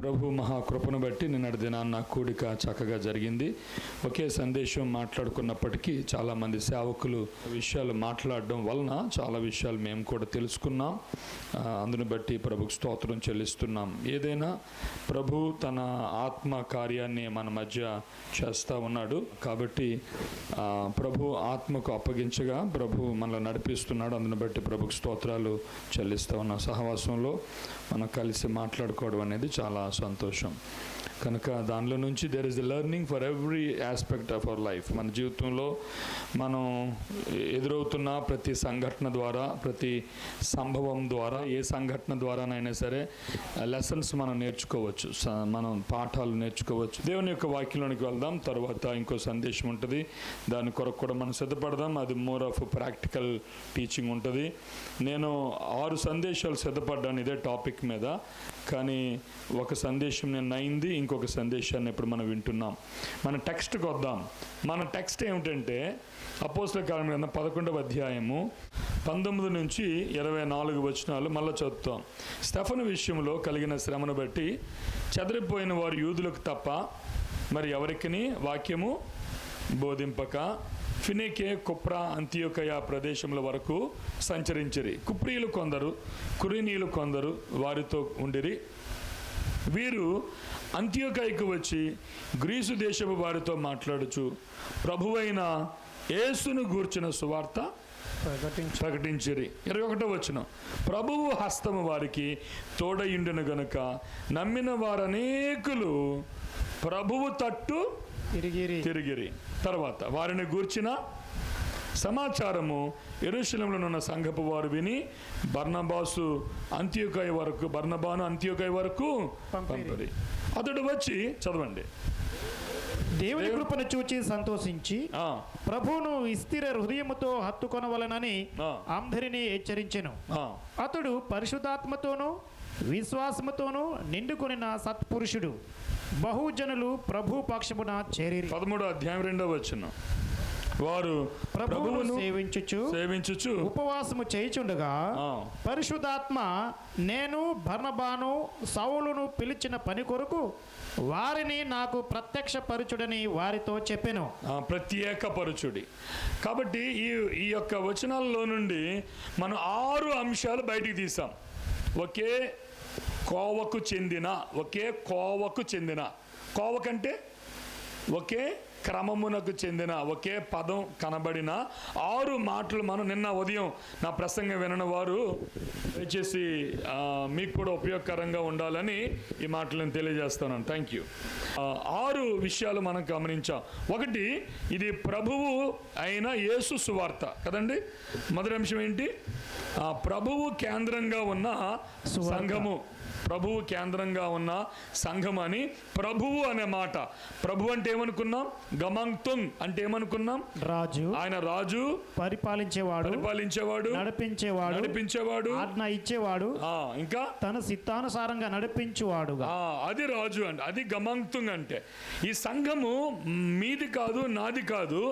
ప్రభు మహాకృపను బట్టి నిన్నటి దినాన్న కూడిక చక్కగా జరిగింది. ఒకే సందేశం మాట్లాడుకున్నప్పటికీ చాలామంది సేవకులు విషయాలు మాట్లాడడం వలన చాలా విషయాలు మేము కూడా తెలుసుకున్నాం. అందును బట్టి ప్రభుకు స్తోత్రం చెల్లిస్తున్నాం. ఏదైనా ప్రభు తన ఆత్మ కార్యాన్ని మన మధ్య చేస్తూ ఉన్నాడు కాబట్టి ప్రభు ఆత్మకు అప్పగించగా ప్రభు మనల్ని నడిపిస్తున్నాడు. అందును బట్టి ప్రభుకు స్తోత్రాలు చెల్లిస్తూ ఉన్నాం. సహవాసంలో మనం కలిసి మాట్లాడుకోవడం అనేది చాలా సంతోషం. కనుక దానిలో నుంచి there is the learning for every aspect of our life. మన జీవితంలో మనం ఎదురవుతున్న ప్రతి సంఘటన ద్వారా, ప్రతి సంభవం ద్వారా, ఏ సంఘటన ద్వారానైనా సరే లెసన్స్ మనం నేర్చుకోవచ్చు, మనం పాఠాలు నేర్చుకోవచ్చు. దేవుని యొక్క వాక్యంలోనికి వెళ్దాం. తర్వాత ఇంకో సందేశం ఉంటుంది, దాని కొరకు కూడా మనం సిద్ధపడదాం. అది మోర్ ఆఫ్ ప్రాక్టికల్ టీచింగ్ ఉంటుంది. నేను 6 సందేశాలు సిద్ధపడ్డాను ఇదే టాపిక్ మీద, కానీ ఒక సందేశం నేను అయింది, ఇంకొక సందేశాన్ని ఇప్పుడు మనం వింటున్నాం. మన టెక్స్ట్కి వద్దాం. మన టెక్స్ట్ ఏమిటంటే అపోస్తల కార్యముల గ్రంథం 11వ అధ్యాయము 19 నుంచి 24 వచనాలు మళ్ళీ చదువుతాం. స్టెఫను విషయంలో కలిగిన శ్రమను బట్టి చెదరిపోయిన వారు యూదులకు తప్ప మరి ఎవరికిని వాక్యము బోధింపక ఫినికే, కుప్రా, అంతియోకయ ప్రదేశముల వరకు సంచరించిరి. కుప్రీయులు కొందరు, కురేనీయులు కొందరు వారితో ఉండిరి. వీరు అంతియోకయకు వచ్చి గ్రీసు దేశపు వారితో మాట్లాడుచు ప్రభువైన యేసును గూర్చిన సువార్త ప్రకటించిరి. 21వ వచనం, ప్రభువు హస్తము వారికి తోడయుండును గనుక నమ్మిన వారనేకులు ప్రభువు తట్టు తిరిగిరి. తర్వాత వారిని గూర్చిన సమాచారము యెరూషలేములో ఉన్న సంఘపు వారు విని బర్నబాను అంతియోకయ వరకు పంపిరి. అతడు వచ్చి, చదవండి, దేవుని కృపను చూచి సంతోషించి ప్రభువును స్థిర హృదయముతో హత్తుకొనవలనని అందరినీ హెచ్చరించెను. అతడు పరిశుద్ధాత్మతోనూ విశ్వాసముతోనూ నిండుకొనిన సత్పురుషుడు. బహుజనులు ప్రభు పక్షమున చేరిరి. 13వ అధ్యాయం 2వ వచనం, వారు ప్రభువును సేవించుచు ఉపవాసము చేయుచుండగా పరిశుద్ధాత్మ నేను బర్నబాను సౌలును పిలిచిన పని కొరకు వారిని నాకు ప్రత్యక్షపరచుడని వారితో చెప్పెను. ప్రత్యేకపరచుడి. కాబట్టి ఈ యొక్క వచనాల్లో నుండి మనం 6 అంశాలు బయటికి తీసాం. ఒకే కోవకు చెందిన కోవకంటే ఒకే క్రమమునకు చెందిన ఒకే పదం కనబడిన 6 మాటలు మనం నిన్న ఉదయం నా ప్రసంగం వినని వారు దయచేసి మీకు కూడా ఉపయోగకరంగా ఉండాలని ఈ మాటలు నేను తెలియజేస్తున్నాను. Thank you. 6 విషయాలు మనం గమనించాం. ఒకటి, ఇది ప్రభువు అయిన యేసు సువార్త కదండి. మొదటి అంశం ఏంటి? ప్రభువు కేంద్రంగా ఉన్న సంఘము. ప్రభువు కేంద్రంగా ఉన్న సంఘం అని ప్రభువు అనే మాట. ప్రభు అంటే ఏమనుకున్నాం? గమంతుం అంటే ఏమనుకున్నాం? రాజు. ఆయన రాజు, పరిపాలించేవాడు, నడిపించేవాడు, ఆజ్ఞ ఇచ్చేవాడు, ఇంకా తన చిత్తానుసారంగా నడిపించువాడు. అది రాజు అంటే, అది గమంతుం అంటే. ఈ సంఘము మీది కాదు, నాది కాదు.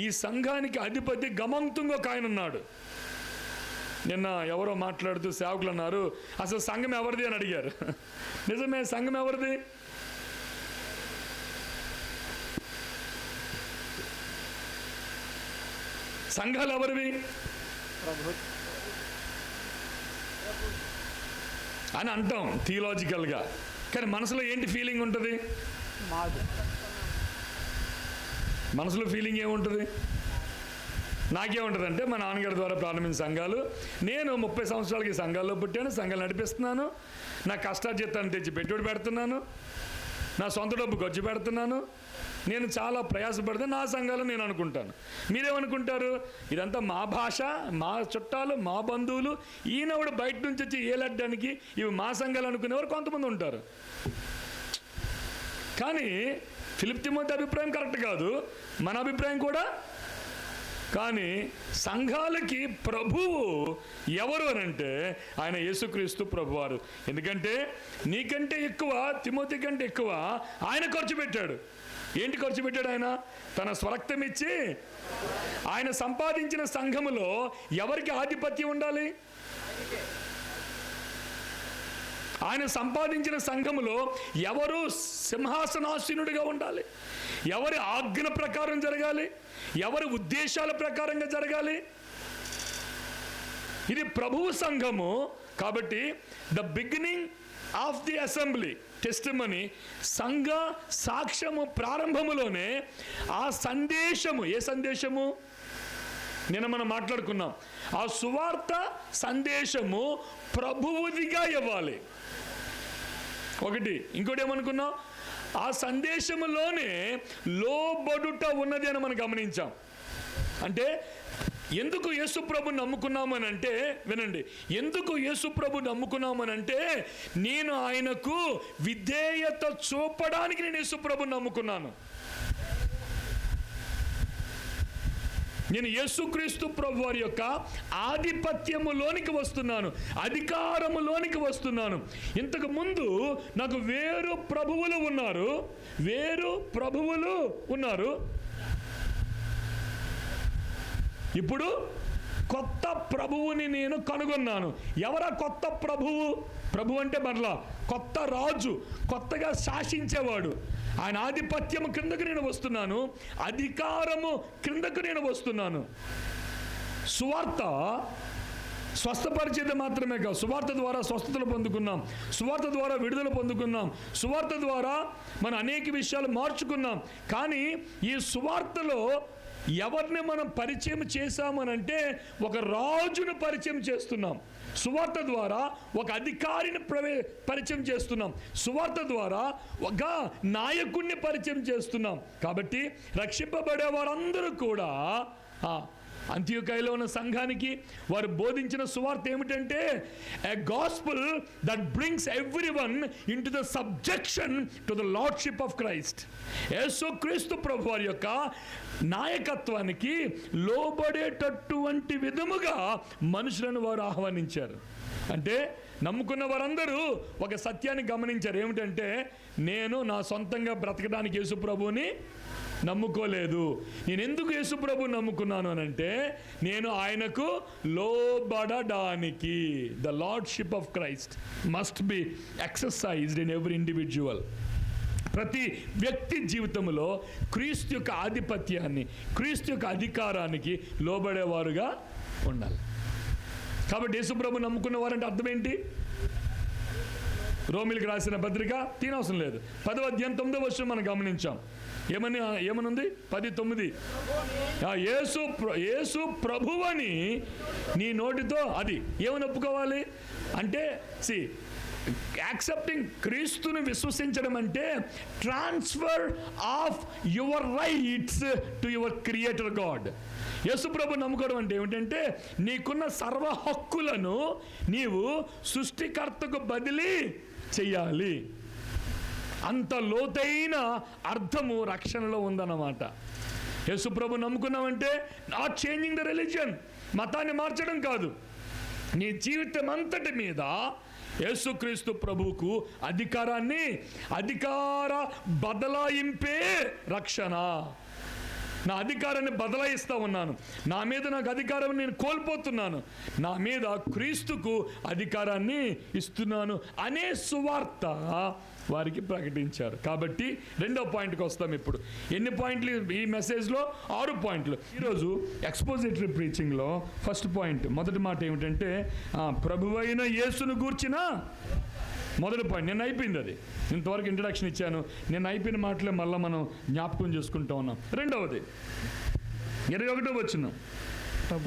ఈ సంఘానికి అధిపతి గమంతుం ఒక ఆయన ఉన్నాడు. నిన్న ఎవరో మాట్లాడుతూ సేవకులు అన్నారు, అసలు సంఘం ఎవరిది అని అడిగారు. నిజమే, సంఘం ఎవరిది? సంఘాలు ఎవరివి అని అంటాం థియలాజికల్గా, కానీ మనసులో ఏంటి ఫీలింగ్ ఉంటుంది? మనసులో ఫీలింగ్ ఏముంటుంది? నాకేముంటుందంటే, మా నాన్నగారి ద్వారా ప్రారంభించిన సంఘాలు, నేను 30 సంవత్సరాలకి సంఘాల్లో పుట్టాను, సంఘాలు నడిపిస్తున్నాను, నా కష్టార్జితాన్ని తెచ్చి పెట్టుబడి పెడుతున్నాను, నా సొంత డబ్బు ఖర్చు పెడుతున్నాను, నేను చాలా ప్రయాసపడితే నా సంఘాలు నేను అనుకుంటాను. మీరేమనుకుంటారు? ఇదంతా మా భాష, మా చుట్టాలు, మా బంధువులు, ఈయన కూడా బయట నుంచి వచ్చి ఏలడ్డానికి ఇవి మా సంఘాలు అనుకునేవారు కొంతమంది ఉంటారు. కానీ ఫిలిప్ తిమోతి అభిప్రాయం కరెక్ట్ కాదు, మన అభిప్రాయం కూడా. కానీ సంఘాలకి ప్రభువు ఎవరు అని అంటే ఆయన యేసుక్రీస్తు ప్రభువారు. ఎందుకంటే నీకంటే ఎక్కువ, తిమోతి కంటే ఎక్కువ ఆయన ఖర్చు పెట్టాడు. ఏంటి ఖర్చు పెట్టాడు? ఆయన తన స్వరక్తం ఇచ్చి ఆయన సంపాదించిన సంఘములో ఎవరికి ఆధిపత్యం ఉండాలి? ఆయన సంపాదించిన సంఘములో ఎవరు సింహాసనాసీనుడిగా ఉండాలి, ఎవరి ఆజ్ఞ ప్రకారం జరగాలి, ఎవరి ఉద్దేశాల ప్రకారంగా జరగాలి. ఇది ప్రభువు సంఘము. కాబట్టి the beginning of the assembly testimony, సంఘ సాక్ష్యము ప్రారంభములోనే ఆ సందేశము, ఏ సందేశము నిన్న మనం మాట్లాడుకున్నాం, ఆ సువార్త సందేశము ప్రభువుదిగా ఇవ్వాలి. ఒకటి. ఇంకోటి ఏమనుకున్నాం, ఆ సందేశములోనే లోబడుట ఉన్నది అని మనం గమనించాం. అంటే ఎందుకు యేసు ప్రభు నమ్ముకున్నామనంటే, వినండి, ఎందుకు యేసు ప్రభు నమ్ముకున్నామనంటే నేను ఆయనకు విధేయత చూపడానికి నేను యేసు ప్రభు నమ్ముకున్నాను. నేను యేసుక్రీస్తు ప్రభు వారి యొక్క ఆధిపత్యములోనికి వస్తున్నాను, అధికారములోనికి వస్తున్నాను. ఇంతకు ముందు నాకు వేరు ప్రభువులు ఉన్నారు. ఇప్పుడు కొత్త ప్రభువుని నేను కనుగొన్నాను. ఎవరా కొత్త ప్రభువు? ప్రభు అంటే మరలా కొత్త రాజు, కొత్తగా శాసించేవాడు. ఆయన ఆధిపత్యము క్రిందకు నేను వస్తున్నాను, అధికారము క్రిందకు నేను వస్తున్నాను. సువార్త స్వస్థపరిచేది మాత్రమే కాదు, సువార్త ద్వారా స్వస్థతలు పొందుకున్నాం, సువార్త ద్వారా విడుదల పొందుకున్నాం, సువార్త ద్వారా మనం అనేక విషయాలు మార్చుకున్నాం. కానీ ఈ సువార్తలో ఎవరిని మనం పరిచయం చేశామనంటే ఒక రాజును పరిచయం చేస్తున్నాం. సువార్త ద్వారా ఒక అధికారిని పరిచయం చేస్తున్నాం. సువార్త ద్వారా ఒక నాయకుడిని పరిచయం చేస్తున్నాం. కాబట్టి రక్షింపబడే వారందరూ కూడా అంత్యోకయలో ఉన్న సంఘానికి వారు బోధించిన సువార్త ఏమిటంటే a gospel that brings everyone into the subjection to the lordship of Christ. యేసుక్రీస్తు ప్రభు వారి యొక్క నాయకత్వానికి లోబడేటటువంటి విధముగా మనుషులను వారు ఆహ్వానించారు. అంటే నమ్ముకున్న వారందరూ ఒక సత్యాన్ని గమనించారు. ఏమిటంటే నేను నా సొంతంగా బ్రతకడానికి యేసు ప్రభువుని నమ్ముకోలేదు. నేను ఎందుకు యేసు ప్రభు నమ్ముకున్నాను అనంటే నేను ఆయనకు లోబడడానికి. The lordship of Christ must be exercised in every individual. ప్రతి వ్యక్తి జీవితంలో క్రీస్తు యొక్క ఆధిపత్యాన్ని, క్రీస్తు యొక్క అధికారానికి లోబడేవారుగా ఉండాలి. కాబట్టి యేసు ప్రభు నమ్ముకున్న వారంటే అర్థం ఏంటి? రోమిలకు రాసిన పత్రిక తీనవసరం లేదు, 10వ అధ్యాయం 9వ వచనం మనం గమనించాం. ఏమనుంది? 10:9 యేసు ప్రభువని నీ నోటితో, అది ఏమని ఒప్పుకోవాలి అంటే యాక్సెప్టింగ్, క్రీస్తుని విశ్వసించడం అంటే transfer of your rights to your creator God. యేసు ప్రభు నమ్ముకోవడం అంటే ఏమిటంటే నీకున్న సర్వ హక్కులను నీవు సృష్టికర్తకు బదిలీ చెయ్యాలి. అంత లోతైన అర్థము రక్షణలో ఉందన్నమాట. యేసు ప్రభు నమ్ముకున్నామంటే నాట్ చేంజింగ్ ద రిలీజియన్, మతాన్ని మార్చడం కాదు, నీ జీవితం అంతటి మీద యేసుక్రీస్తు ప్రభువుకు అధికార బదలాయింపే రక్షణ. నా అధికారాన్ని బదలాయిస్తూ ఉన్నాను, నా మీద నాకు అధికారం నేను కోల్పోతున్నాను, నా మీద క్రీస్తుకు అధికారాన్ని ఇస్తున్నాను అనే సువార్త వారికి ప్రకటించారు. కాబట్టి 2వ పాయింట్కి వస్తాం. ఇప్పుడు ఎన్ని పాయింట్లు ఈ మెసేజ్లో? 6 పాయింట్లు. ఈరోజు ఎక్స్పోజిటరీ ప్రీచింగ్లో ఫస్ట్ పాయింట్, మొదటి మాట ఏమిటంటే ప్రభువైన యేసును గూర్చిన మొదటి పాయింట్. నిన్న అయిపోయింది, అది ఇంతవరకు ఇంట్రడక్షన్ ఇచ్చాను. నిన్న అయిపోయిన మాటలే మళ్ళీ మనం జ్ఞాపకం చేసుకుంటూ ఉన్నాం. 2వది 21వ వచనం,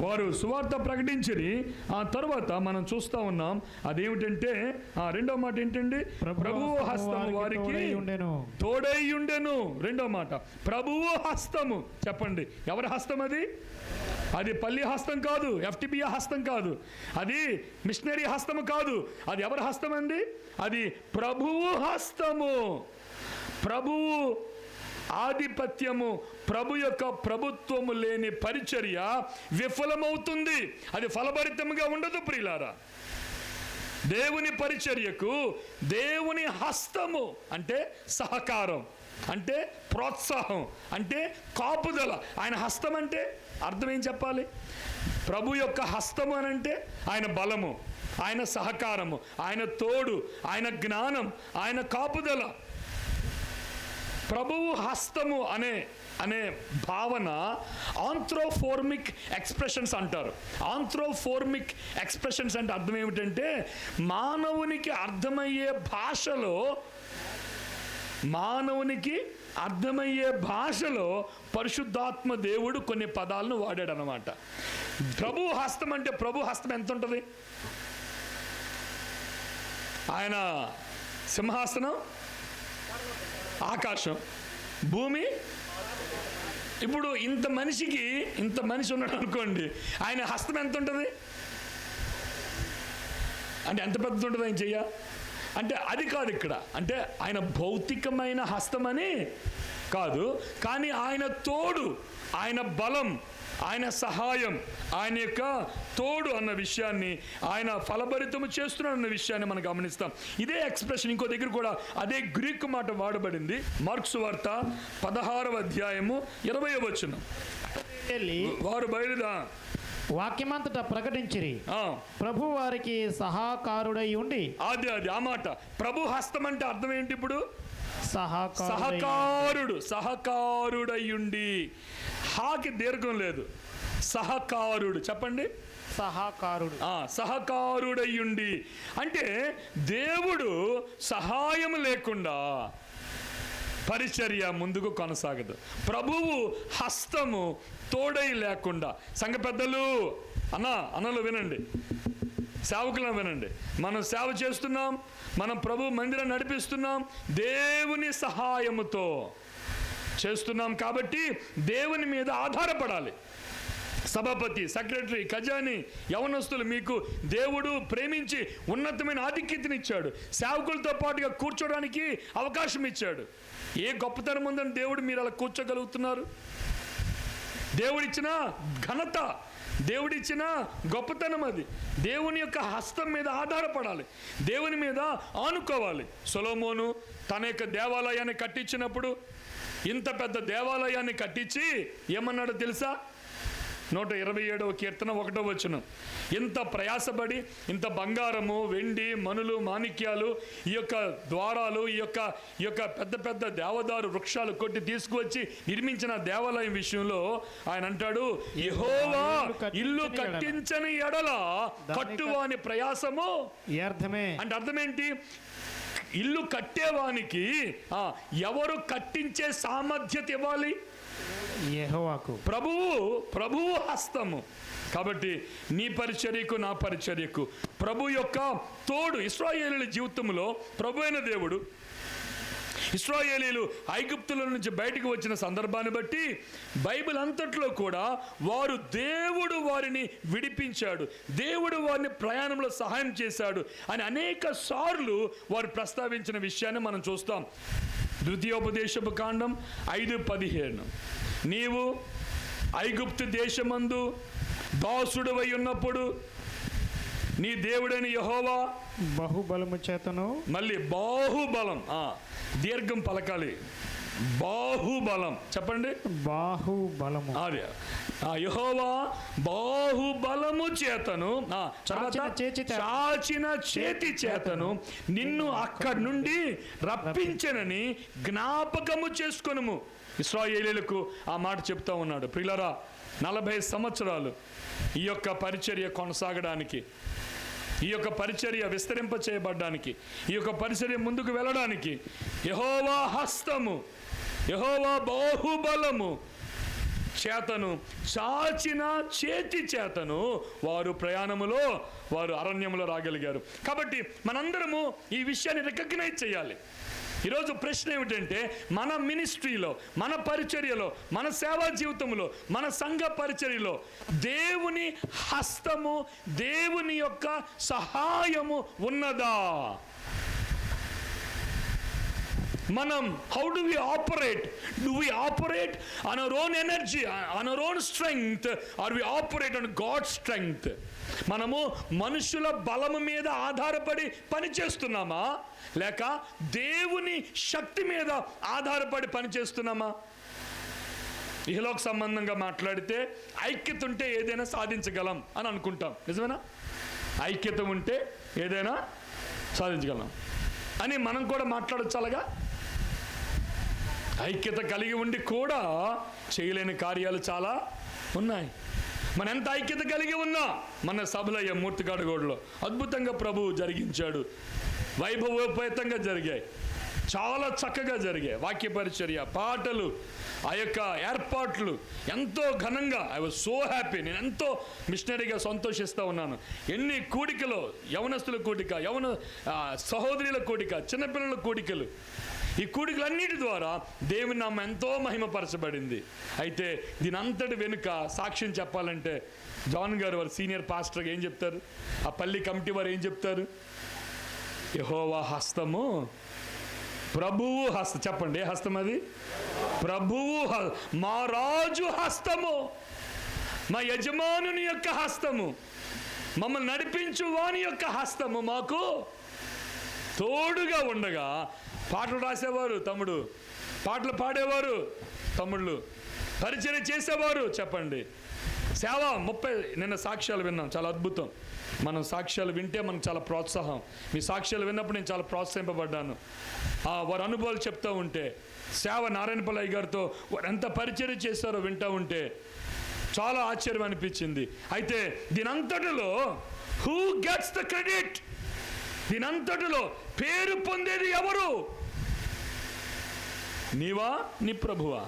వారు సువార్త ప్రకటించి ఆ తర్వాత మనం చూస్తూ ఉన్నాం. అదేమిటంటే 2వ మాట ఏంటండి? ప్రభువు హస్తము వారికి తోడై ఉండెను. 2వ మాట ప్రభువు హస్తము. చెప్పండి, ఎవరి హస్తం అది? అది పల్లి హస్తం కాదు, FTBA హస్తం కాదు, అది మిషనరీ హస్తము కాదు. అది ఎవరి హస్తం అండి? అది ప్రభువు హస్తము. ప్రభువు ఆధిపత్యము, ప్రభు యొక్క ప్రభుత్వము లేని పరిచర్య విఫలమవుతుంది, అది ఫలభరితముగా ఉండదు. ప్రియులారా, దేవుని పరిచర్యకు దేవుని హస్తము అంటే సహకారం, అంటే ప్రోత్సాహం, అంటే కాపుదల. ఆయన హస్తం అంటే అర్థం ఏం చెప్పాలి? ప్రభు యొక్క హస్తము అని అంటే ఆయన బలము, ఆయన సహకారము, ఆయన తోడు, ఆయన జ్ఞానం, ఆయన కాపుదల. ప్రభువు హస్తము అనే భావన ఆంథ్రోఫోర్మిక్ ఎక్స్ప్రెషన్స్ అంటారు. ఆంథ్రోఫోర్మిక్ ఎక్స్ప్రెషన్స్ అంటే అర్థం ఏమిటంటే మానవునికి అర్థమయ్యే భాషలో పరిశుద్ధాత్మ దేవుడు కొన్ని పదాలను వాడాడు అన్నమాట. ప్రభు హస్తం అంటే ప్రభు హస్తం ఎంత ఉంటుంది? ఆయన సింహాసనం ఆకాశం, భూమి. ఇప్పుడు ఇంత మనిషి ఉన్నాడు అనుకోండి, ఆయన హస్తం ఎంత ఉంటుంది అంటే ఎంత పెద్దది ఉంటుంది ఆయన చెయ్య అంటే? అది కాదు ఇక్కడ. అంటే ఆయన భౌతికమైన హస్తం అని కాదు, కానీ ఆయన తోడు, ఆయన బలం, ఆయన సహాయం, ఆయన యొక్క తోడు అన్న విషయాన్ని, ఆయన ఫలభరితము చేస్తున్నాడు అన్న విషయాన్ని మనం గమనిస్తాం. ఇదే ఎక్స్ప్రెషన్ ఇంకో దగ్గర కూడా అదే గ్రీకు మాట వాడబడింది. మార్కు సువార్త 16వ అధ్యాయము 20వ వచనం. వారు బయలుదా వాక్యమంతటా ప్రకటించిరి, ప్రభు వారికి సహకారుడై ఉండి. అది ఆ మాట ప్రభు హస్తం అంటే అర్థం ఏంటి? ఇప్పుడు సహకారుడయ్యుండి. హాకి దీర్ఘం లేదు, సహకారుడు. చెప్పండి, సహకారుడయ్యుండి అంటే దేవుడు సహాయం లేకుండా పరిచర్య ముందుకు కొనసాగదు. ప్రభువు హస్తము తోడై లేకుండా. సంఘ పెద్దలు, అన్నలు వినండి, సేవకులను వినండి. మనం సేవ చేస్తున్నాం, మనం ప్రభు మందిరం నడిపిస్తున్నాం, దేవుని సహాయముతో చేస్తున్నాం కాబట్టి దేవుని మీద ఆధారపడాలి. సభాపతి, సెక్రటరీ, ఖజానీ, యవనస్తులు, మీకు దేవుడు ప్రేమించి ఉన్నతమైన ఆధిక్యతనిచ్చాడు. సేవకులతో పాటుగా కూర్చోడానికి అవకాశం ఇచ్చాడు. ఏ గొప్పతనం ఉందని దేవుడు మీరు అలా కూర్చోగలుగుతున్నారు? దేవుడిచ్చిన ఘనత, దేవుడిచ్చిన గొప్పతనం అది. దేవుని యొక్క హస్తం మీద ఆధారపడాలి, దేవుని మీద ఆనుకోవాలి. సొలొమోను తన యొక్క దేవాలయాన్ని కట్టించినప్పుడు, ఇంత పెద్ద దేవాలయాన్ని కట్టించి ఏమన్నాడో తెలుసా? 127వ కీర్తన 1వ వచనం. ఇంత ప్రయాసపడి, ఇంత బంగారము, వెండి, మనులు, మాణిక్యాలు, ఈ యొక్క ద్వారాలు, ఈ యొక్క పెద్ద పెద్ద దేవదారు వృక్షాలు కొట్టి తీసుకువచ్చి నిర్మించిన దేవాలయం విషయంలో ఆయన అంటాడు, యెహోవా ఇల్లు కట్టించని ఎడల కట్టువాని ప్రయాసము వ్యర్థమే. అంటే అర్థం ఏంటి? ఇల్లు కట్టేవానికి ఎవరు కట్టించే సామర్థ్యత ఇవ్వాలి? యెహోవాకు. ప్రభువు హస్తము. కాబట్టి నీ పరిచర్యకు, నా పరిచర్యకు ప్రభు యొక్క తోడు. ఇశ్రాయేలీయుల జీవితంలో ప్రభు అయిన దేవుడు ఇశ్రాయేలీయులు ఐగుప్తుల నుంచి బయటకు వచ్చిన సందర్భాన్ని బట్టి బైబిల్ అంతట్లో కూడా దేవుడు వారిని విడిపించాడు, దేవుడు వారిని ప్రయాణంలో సహాయం చేశాడు అని అనేక సార్లు వారు ప్రస్తావించిన విషయాన్ని మనం చూస్తాం. ద్వితీయోపదేశపు కాండం 5:15. నీవు ఐగుప్తు దేశమందు దాసుడువై ఉన్నప్పుడు నీ దేవుడైన యెహోవా బాహుబలము చేతను. మళ్ళీ బాహుబలం, దీర్ఘం పలకాలి. బాహుబలం చెప్పండి, బాహుబలము. అదే యెహోవా బాహుబలము చేతను, చాచిన చేతి చేతను నిన్ను అక్కడి నుండి రప్పించనని జ్ఞాపకము చేసుకొనుము. ఇశ్రాయేలీయులకు ఆ మాట చెప్తా ఉన్నాడు. ప్రియులారా, 40 సంవత్సరాలు ఈ యొక్క పరిచర్య కొనసాగడానికి, ఈ యొక్క పరిచర్య విస్తరింప చేయబడ్డానికి, ఈ యొక్క పరిచర్య ముందుకు వెళ్ళడానికి యెహోవా హస్తము, యెహోవా బాహుబలము చేతను, చాచిన చేతి చేతను వారు ప్రయాణములో, వారు అరణ్యములో రాగలిగారు. కాబట్టి మనందరము ఈ విషయాన్ని రికగ్నైజ్ చేయాలి. ఈరోజు ప్రశ్న ఏమిటంటే, మన మినిస్ట్రీలో, మన పరిచర్యలో, మన సేవా జీవితంలో, మన సంఘ పరిచర్యలో దేవుని హస్తము, దేవుని యొక్క సహాయము ఉన్నదా? మనం how do we operate? Do we operate on our own energy, on our own strength, or we operate on God's strength? మనము మనుషుల బలము మీద ఆధారపడి పనిచేస్తున్నామా, లేక దేవుని శక్తి మీద ఆధారపడి పనిచేస్తున్నామా? ఇహలోక సంబంధంగా మాట్లాడితే ఐక్యత ఉంటే ఏదైనా సాధించగలం అని అనుకుంటాం. నిజమేనా? ఐక్యత ఉంటే ఏదైనా సాధించగలం అని మనం కూడా మాట్లాడచ్చు. అలాగా ఐక్యత కలిగి ఉండి కూడా చేయలేని కార్యాలు చాలా ఉన్నాయి. మన ఎంత ఐక్యత కలిగి ఉన్నా మన సభలో మూర్తికాడుగోడులో అద్భుతంగా ప్రభువు జరిగించాడు. వైభవోపేతంగా జరిగాయి, చాలా చక్కగా జరిగాయి. వాక్య పరిచర్య, పాటలు, ఆ యొక్క ఏర్పాట్లు ఎంతో ఘనంగా. I was so happy. నేను ఎంతో మిషనరీగా సంతోషిస్తూ ఉన్నాను. ఎన్ని కూడికలు, యవనస్తుల కూడిక, సహోదరుల కూడిక, చిన్నపిల్లల కూడికలు. ఈ కూడికలన్నిటి ద్వారా దేవుని నామం ఎంతో మహిమపరచబడింది. అయితే దీని అంతటి వెనుక సాక్ష్యం చెప్పాలంటే జాన్ గారు వారు సీనియర్ పాస్టర్గా ఏం చెప్తారు, ఆ పల్లి కమిటీ వారు ఏం చెప్తారు? యెహోవా హస్తము, ప్రభువు హస్తం. చెప్పండి, ఏ హస్తం అది? ప్రభువు, మా రాజు హస్తము, మా యజమానుని యొక్క హస్తము, మమ్మల్ని నడిపించు వాని యొక్క హస్తము మాకు తోడుగా ఉండగా. పాటలు రాసేవారు తమ్ముడు, పాటలు పాడేవారు తమ్ముళ్ళు, పరిచర్య చేసేవారు. చెప్పండి, సేవ 30 నిన్న సాక్ష్యాలు విన్నాం, చాలా అద్భుతం. మనం సాక్ష్యాలు వింటే మనకు చాలా ప్రోత్సాహం. మీ సాక్ష్యాలు విన్నప్పుడు నేను చాలా ప్రోత్సహింపబడ్డాను. వారి అనుభవాలు చెప్తూ ఉంటే, సేవ నారాయణపల్లయ్య గారితో వారు ఎంత పరిచర్య చేస్తారో వింటూ ఉంటే చాలా ఆశ్చర్యం అనిపించింది. అయితే దీనంతటిలో హూ గెట్స్ ద క్రెడిట్? దీనంతటిలో పేరు పొందేది ఎవరు? నీవా, నీ ప్రభువా?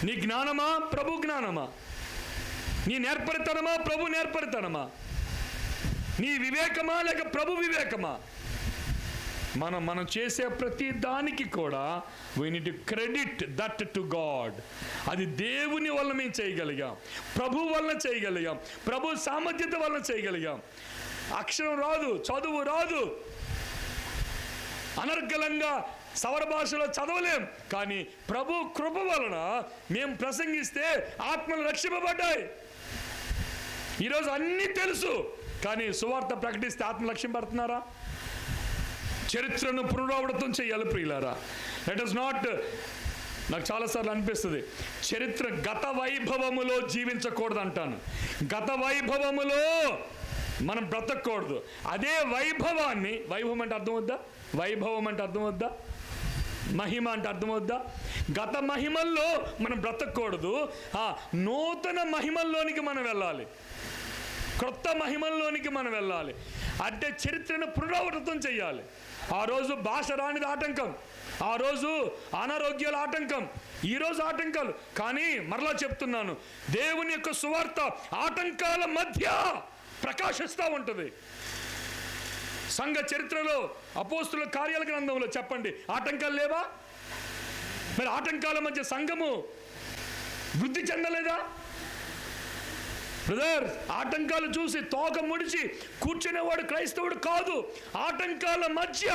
నీ జ్ఞానమా, ప్రభు జ్ఞానమా? నీ నేర్పరితనమా, ప్రభు నేర్పరితనమా? నీ వివేకమా, లేక ప్రభు వివేకమా? మనం చేసే ప్రతి దానికి కూడా we need to credit that to God. అది దేవుని వల్ల మేము చేయగలిగాం, ప్రభు వల్ల చేయగలిగాం, ప్రభు సామర్థ్యత వల్ల చేయగలిగాం. అక్షరం రాదు, చదువు రాదు, అనర్గళంగా సవర భాషలో చదవలేం, కానీ ప్రభు కృప వలన మేము ప్రసంగిస్తే ఆత్మలు రక్షింపబడ్డాయి. ఈరోజు అన్నీ తెలుసు, కానీ సువార్త ప్రకటిస్తే ఆత్మ రక్షింపబడుతున్నారా? చరిత్రను పునరావృతం చేయాలి ప్రియులారా. లెట్ us నాట్, నాకు చాలాసార్లు అనిపిస్తుంది, చరిత్ర గత వైభవములో జీవించకూడదు అంటాను. గత వైభవములో మనం బ్రతకూడదు. అదే వైభవాన్ని, వైభవం అంటే అర్థం వద్దా? వైభవం అంటే అర్థం వద్దా? మహిమ అంటే అర్థం వద్దా? గత మహిమల్లో మనం బ్రతకూడదు, నూతన మహిమల్లోనికి మనం వెళ్ళాలి, క్రొత్త మహిమల్లోనికి మనం వెళ్ళాలి. అంటే చరిత్రను పునరావృతం చేయాలి. ఆ రోజు భాష రానిది ఆటంకం, ఆ రోజు అనారోగ్యాల ఆటంకం, ఈరోజు ఆటంకాలు. కానీ మరలా చెప్తున్నాను, దేవుని యొక్క సువార్త ఆటంకాల మధ్య ప్రకాశిస్తూ ఉంటుంది. సంఘ చరిత్రలో, అపోస్తుల కార్యాల గ్రంథంలో చెప్పండి, ఆటంకాలు లేవా? మరి ఆటంకాల మధ్య సంఘము వృద్ధి చెందలేదా? బ్రదర్, ఆటంకాలు చూసి తోక ముడిచి కూర్చునేవాడు క్రైస్తవుడు కాదు. ఆటంకాల మధ్య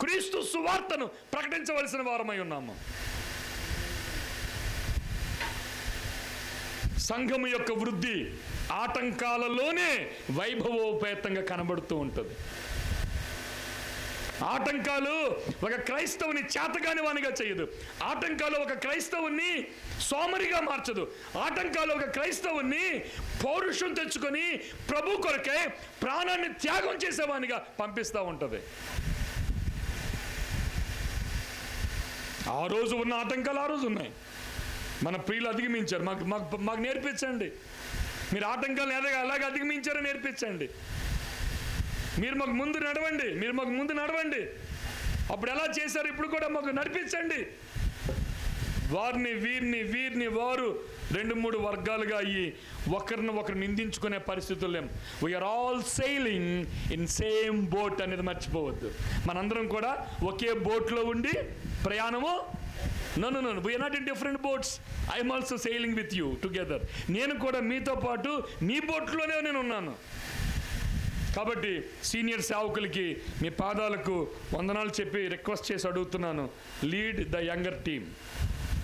క్రీస్తు సువార్తను ప్రకటించవలసిన వారమై ఉన్నాము. సంఘము యొక్క వృద్ధి ఆటంకాలలోనే వైభవోపేతంగా కనబడుతూ ఉంటుంది. ఆటంకాలు ఒక క్రైస్తవుని చేతగాని వానిగా చేయదు. ఆటంకాలు ఒక క్రైస్తవుని సోమరిగా మార్చదు. ఆటంకాలు ఒక క్రైస్తవుని పౌరుషం తెచ్చుకొని ప్రభు కొరకే ప్రాణాన్ని త్యాగం చేసేవానిగా పంపిస్తూ ఉంటుంది. ఆ రోజు ఉన్న ఆటంకాలు ఆ రోజు ఉన్నాయి. మన ప్రియులు అధిగమించారు. మాకు నేర్పించండి, మీరు ఆటంకాలు ఎలాగ అధిగమించారో నేర్పించండి. మీరు మాకు ముందు నడవండి, అప్పుడు ఎలా చేశారు ఇప్పుడు కూడా మాకు నడిపించండి. వీరిని వారు 2-3 వర్గాలుగా అయ్యి ఒకరు నిందించుకునే పరిస్థితులు లేం. We are all sailing in same boat అనేది మర్చిపోవద్దు. మనందరం కూడా ఒకే బోట్లో ఉండి ప్రయాణము. No, we are not in different boats. I am also sailing with you together. నేను కూడా మీతో పాటు మీ బోట్లోనే నేను ఉన్నాను. కాబట్టి సీనియర్ సేవకులకి మీ పాదాలకు వందనాలు చెప్పి రిక్వెస్ట్ చేసి అడుగుతున్నాను, లీడ్ ద యంగర్ టీమ్.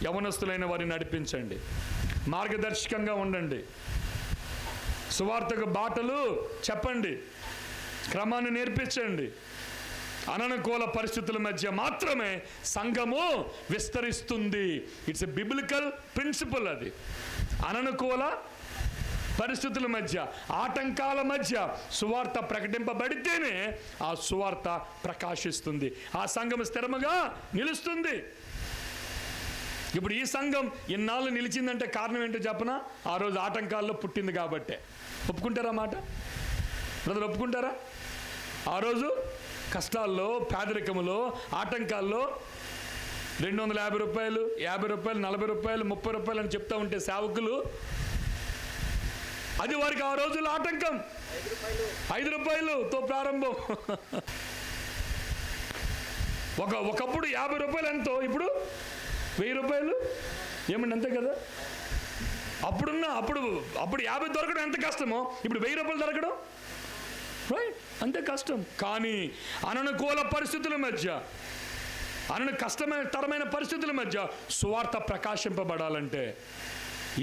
యవనస్తులైన వారిని నడిపించండి, మార్గదర్శకంగా ఉండండి, సువార్తకు బాటలు చెప్పండి, క్రమాన్ని నేర్పించండి. అననుకూల పరిస్థితుల మధ్య మాత్రమే సంఘము విస్తరిస్తుంది. It's a biblical principal. అది అననుకూల పరిస్థితుల మధ్య, ఆటంకాల మధ్య సువార్త ప్రకటింపబడితేనే ఆ సువార్త ప్రకాశిస్తుంది, ఆ సంఘం స్థిరముగా నిలుస్తుంది. ఇప్పుడు ఈ సంఘం ఇన్నాళ్ళు నిలిచిందంటే కారణం ఏంటో చెప్పనా? ఆ రోజు ఆటంకాల్లో పుట్టింది కాబట్టే. ఒప్పుకుంటారా మాట? బ్రదర్ ఒప్పుకుంటారా? ఆ రోజు కష్టాల్లో, పేదరికములో, ఆటంకాల్లో 250 రూపాయలు, 50 రూపాయలు, 40 రూపాయలు, 30 రూపాయలు అని చెప్తా ఉంటే సేవకులు, అది వారికి ఆ రోజుల్లో ఆటంకం. 5 రూపాయలతో ప్రారంభం. ఒకప్పుడు 50 రూపాయలు ఎంతో, ఇప్పుడు 1000 రూపాయలు. ఏమండి అంతే కదా? అప్పుడు 50 దొరకడం ఎంత కష్టమో ఇప్పుడు 1000 రూపాయలు దొరకడం రైట్ అంతే కష్టం. కానీ అననుకూల పరిస్థితుల మధ్య, కష్టతరమైన పరిస్థితుల మధ్య సువార్త ప్రకాశింపబడాలంటే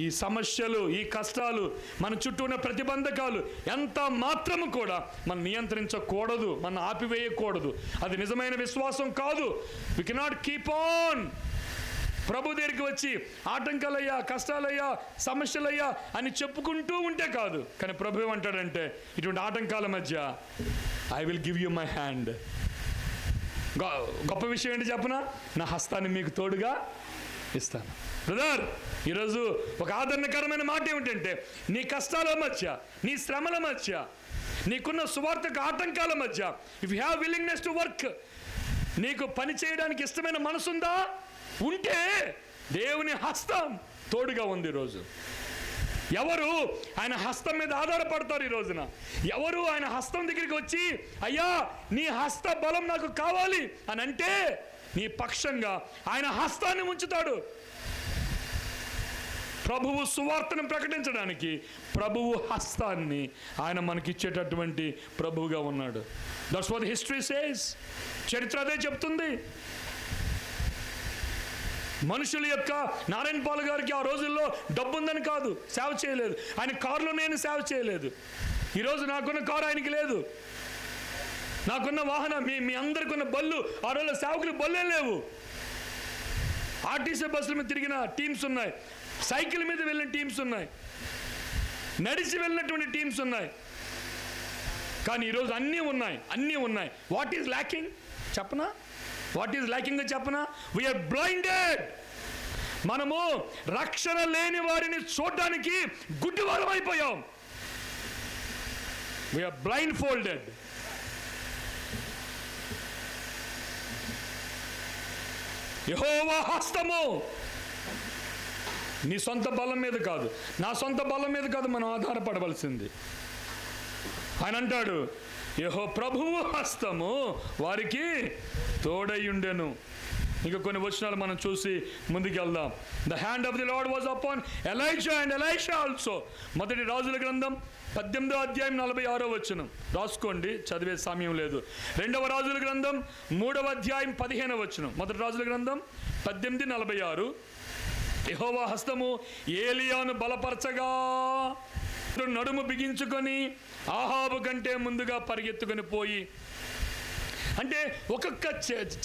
ఈ సమస్యలు, ఈ కష్టాలు, మన చుట్టూ ఉన్న ప్రతిబంధకాలు ఎంత మాత్రము కూడా మనం నియంత్రించకూడదు, మనం ఆపివేయకూడదు. అది నిజమైన విశ్వాసం కాదు. We cannot keep on. ప్రభు దగ్గరికి వచ్చి ఆటంకాలయ్యా, కష్టాలయ్యా, సమస్యలయ్యా అని చెప్పుకుంటూ ఉంటే కాదు. కానీ ప్రభు ఏమంటాడంటే, ఇటువంటి ఆటంకాల మధ్య I will give you my hand. గొప్ప విషయం ఏంటి చెప్పనా? నా హస్తాన్ని మీకు తోడుగా ఇస్తాను. బ్రదర్, ఈరోజు ఒక ఆదరణకరమైన మాట ఏమిటంటే, నీ కష్టాల మధ్య, నీ శ్రమల మధ్య, నీకున్న సువార్తకు ఆటంకాల మధ్య, if you have willingness to work, నీకు పని చేయడానికి ఇష్టమైన మనసుందా? ఉంటే దేవుని హస్తం తోడుగా ఉంది. ఈరోజు ఎవరు ఆయన హస్తం మీద ఆధారపడతారు? ఈ రోజున ఎవరు ఆయన హస్తం దగ్గరికి వచ్చి, అయ్యా నీ హస్త బలం నాకు కావాలి అని అంటే, నీ పక్షంగా ఆయన హస్తాన్ని ఉంచుతాడు. ప్రభువు సువార్తను ప్రకటించడానికి ప్రభువు హస్తాన్ని ఆయన మనకిచ్చేటటువంటి ప్రభువుగా ఉన్నాడు. That's what history says. చరిత్ర అదే చెప్తుంది. మనుషుల యొక్క, నారాయణ పాల్ గారికి ఆ రోజుల్లో డబ్బు ఉందని కాదు సేవ చేయలేదు. ఆయన కారులో నేను సేవ చేయలేదు. ఈరోజు నాకున్న కారు ఆయనకి లేదు. నాకున్న వాహనం, మీ అందరికి ఉన్న బళ్ళు, ఆ రోజుల్లో సేవకులు బళ్ళే లేవు. ఆర్టీసీ బస్సుల మీద తిరిగిన టీమ్స్ ఉన్నాయి, సైకిల్ మీద వెళ్ళిన టీమ్స్ ఉన్నాయి, నడిచి వెళ్ళినటువంటి టీమ్స్ ఉన్నాయి. కానీ ఈరోజు అన్నీ ఉన్నాయి. వాట్ ఈజ్ ల్యాకింగ్ చెప్పనా? వాట్ ఈజ్ ల్యాకింగ్ చెప్పనా? We are blinded. మనము రక్షణ లేని వారిని చూడడానికి గుడ్డివారం అయిపోయాం. We are blind folded. యెహోవా హస్తము నీ సొంత బలం మీద కాదు, నా సొంత బలం మీద కాదు మనం ఆధారపడవలసింది. ఆయన అంటాడు, ప్రభువు హస్తము వారికి తోడయుండెను. ఇంకా కొన్ని వచనాలు మనం చూసి ముందుకెళ్దాం. The hand of the Lord was upon Elijah and Elisha also. మొదటి రాజుల గ్రంథం 18వ అధ్యాయం 46వ వచనం రాసుకోండి, చదివే సమయం లేదు. 2వ రాజుల గ్రంథం 3వ అధ్యాయం 15వ వచనం. మొదటి రాజుల గ్రంథం 18:46. యెహోవా హస్తము ఏలియాను బలపరచగా నడుము బిగించుకొని ఆహాబు కంటే ముందుగా పరిగెత్తుకొని పోయి. అంటే ఒక్కొక్క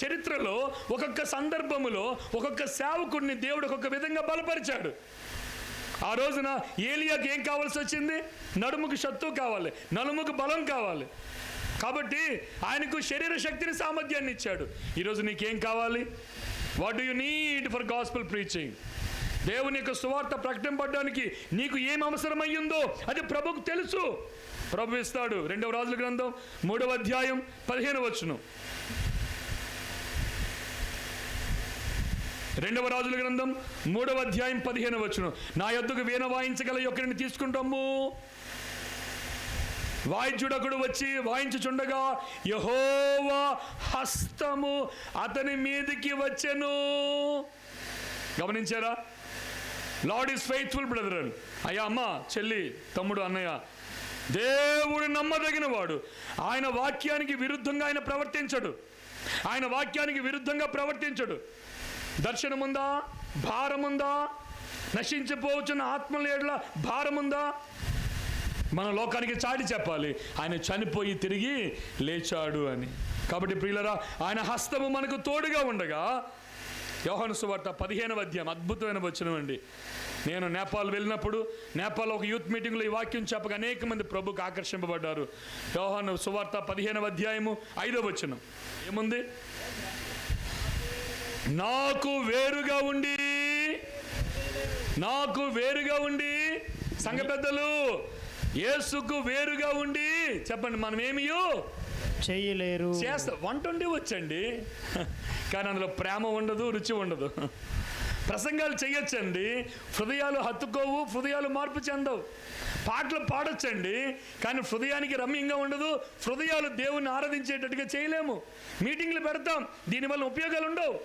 చరిత్రలో, ఒక్కొక్క సందర్భములో, ఒక్కొక్క సేవకుడిని దేవుడు ఒక్కొక్క విధంగా బలపరిచాడు. ఆ రోజున ఏలియాకి ఏం కావాల్సి వచ్చింది? నడుముకు శక్తి కావాలి, నలుముకు బలం కావాలి. కాబట్టి ఆయనకు శరీర శక్తిని, సామర్థ్యాన్ని ఇచ్చాడు. ఈరోజు నీకేం కావాలి? What do you need for gospel preaching? దేవుని యొక్క సువార్త ప్రకటింపడానికి నీకు ఏం అవసరమయ్యిందో అది ప్రభుకు తెలుసు. ప్రభు ఇస్తాడు. 2వ రాజుల గ్రంథం 3వ అధ్యాయం 15వ వచనం. 2వ రాజుల గ్రంథం 3వ అధ్యాయం 15వ వచనం. నా యొద్దకు వీణ వాయించగల ఒకరిని తీసుకుంటాము. వాయిద్యుడొకడు వచ్చి వాయించుచుండగా యెహోవా హస్తము అతని మీదికి వచ్చెను. గమనించారా? Lord is faithful brother. అయ్యా, అమ్మ, చెల్లి, తమ్ముడు, అన్నయ్య, దేవుడు నమ్మదగిన వాడు. ఆయన వాక్యానికి విరుద్ధంగా ఆయన ప్రవర్తించడు. ఆయన వాక్యానికి విరుద్ధంగా ప్రవర్తించడు. దర్శనముందా? భారముందా? నశించిపోవచ్చున్న ఆత్మల ఎడల భారముందా? మన లోకానికి చాటి చెప్పాలి, ఆయన చనిపోయి తిరిగి లేచాడు అని. కాబట్టి ప్రియులరా, ఆయన హస్తము మనకు తోడుగా ఉండగా, యోహాను సువార్త 15వ అధ్యాయం అద్భుతమైన వచనం అండి. నేను నేపాల్ వెళ్ళినప్పుడు, నేపాల్ ఒక యూత్ మీటింగ్లో ఈ వాక్యం చెప్పగా అనేక మంది ప్రభుకు ఆకర్షింపబడ్డారు. యోహాను సువార్త 15వ అధ్యాయము 5వ వచనం ఏముంది? నాకు వేరుగా ఉండి సంఘ పెద్దలు, యేసుకు వేరుగా ఉండి చెప్పండి, మనం ఏమియో చేయలేరు. వంట వండి వచ్చండి, కానీ అందులో ప్రేమ ఉండదు, రుచి ఉండదు. ప్రసంగాలు చేయొచ్చండి, హృదయాలు హత్తుకోవు, హృదయాలు మార్పు చెందవు. పాటలు పాడొచ్చండి, కానీ హృదయానికి రమ్యంగా ఉండదు, హృదయాలు దేవుణ్ణి ఆరాధించేటట్టుగా చేయలేము. మీటింగ్లు పెడతాం, దీనివల్ల ఉపయోగాలు ఉండవు.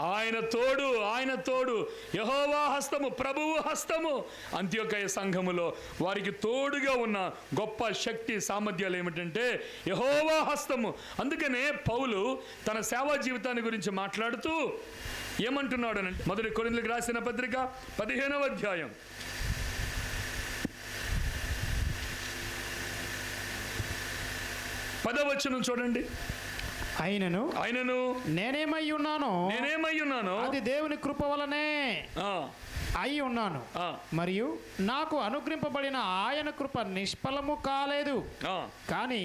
ఆయన తోడు యెహోవా హస్తము, ప్రభువు హస్తము. అంత్యోకయ సంఘములో వారికి తోడుగా ఉన్న గొప్ప శక్తి సామర్థ్యాలు ఏమిటంటే యెహోవా హస్తము. అందుకనే పౌలు తన సేవా జీవితాన్ని గురించి మాట్లాడుతూ ఏమంటున్నాడు అంటే, 1 కొరింథీయులకు రాసిన పత్రిక 15వ అధ్యాయం 10వ వచనం చూడండి. ఆయనను నేనేమై ఉన్నానో అది దేవుని కృప వలనే అయి ఉన్నాను, మరియు నాకు అనుగ్రహింపబడిన ఆయన కృప నిష్ఫలము కాలేదు. కానీ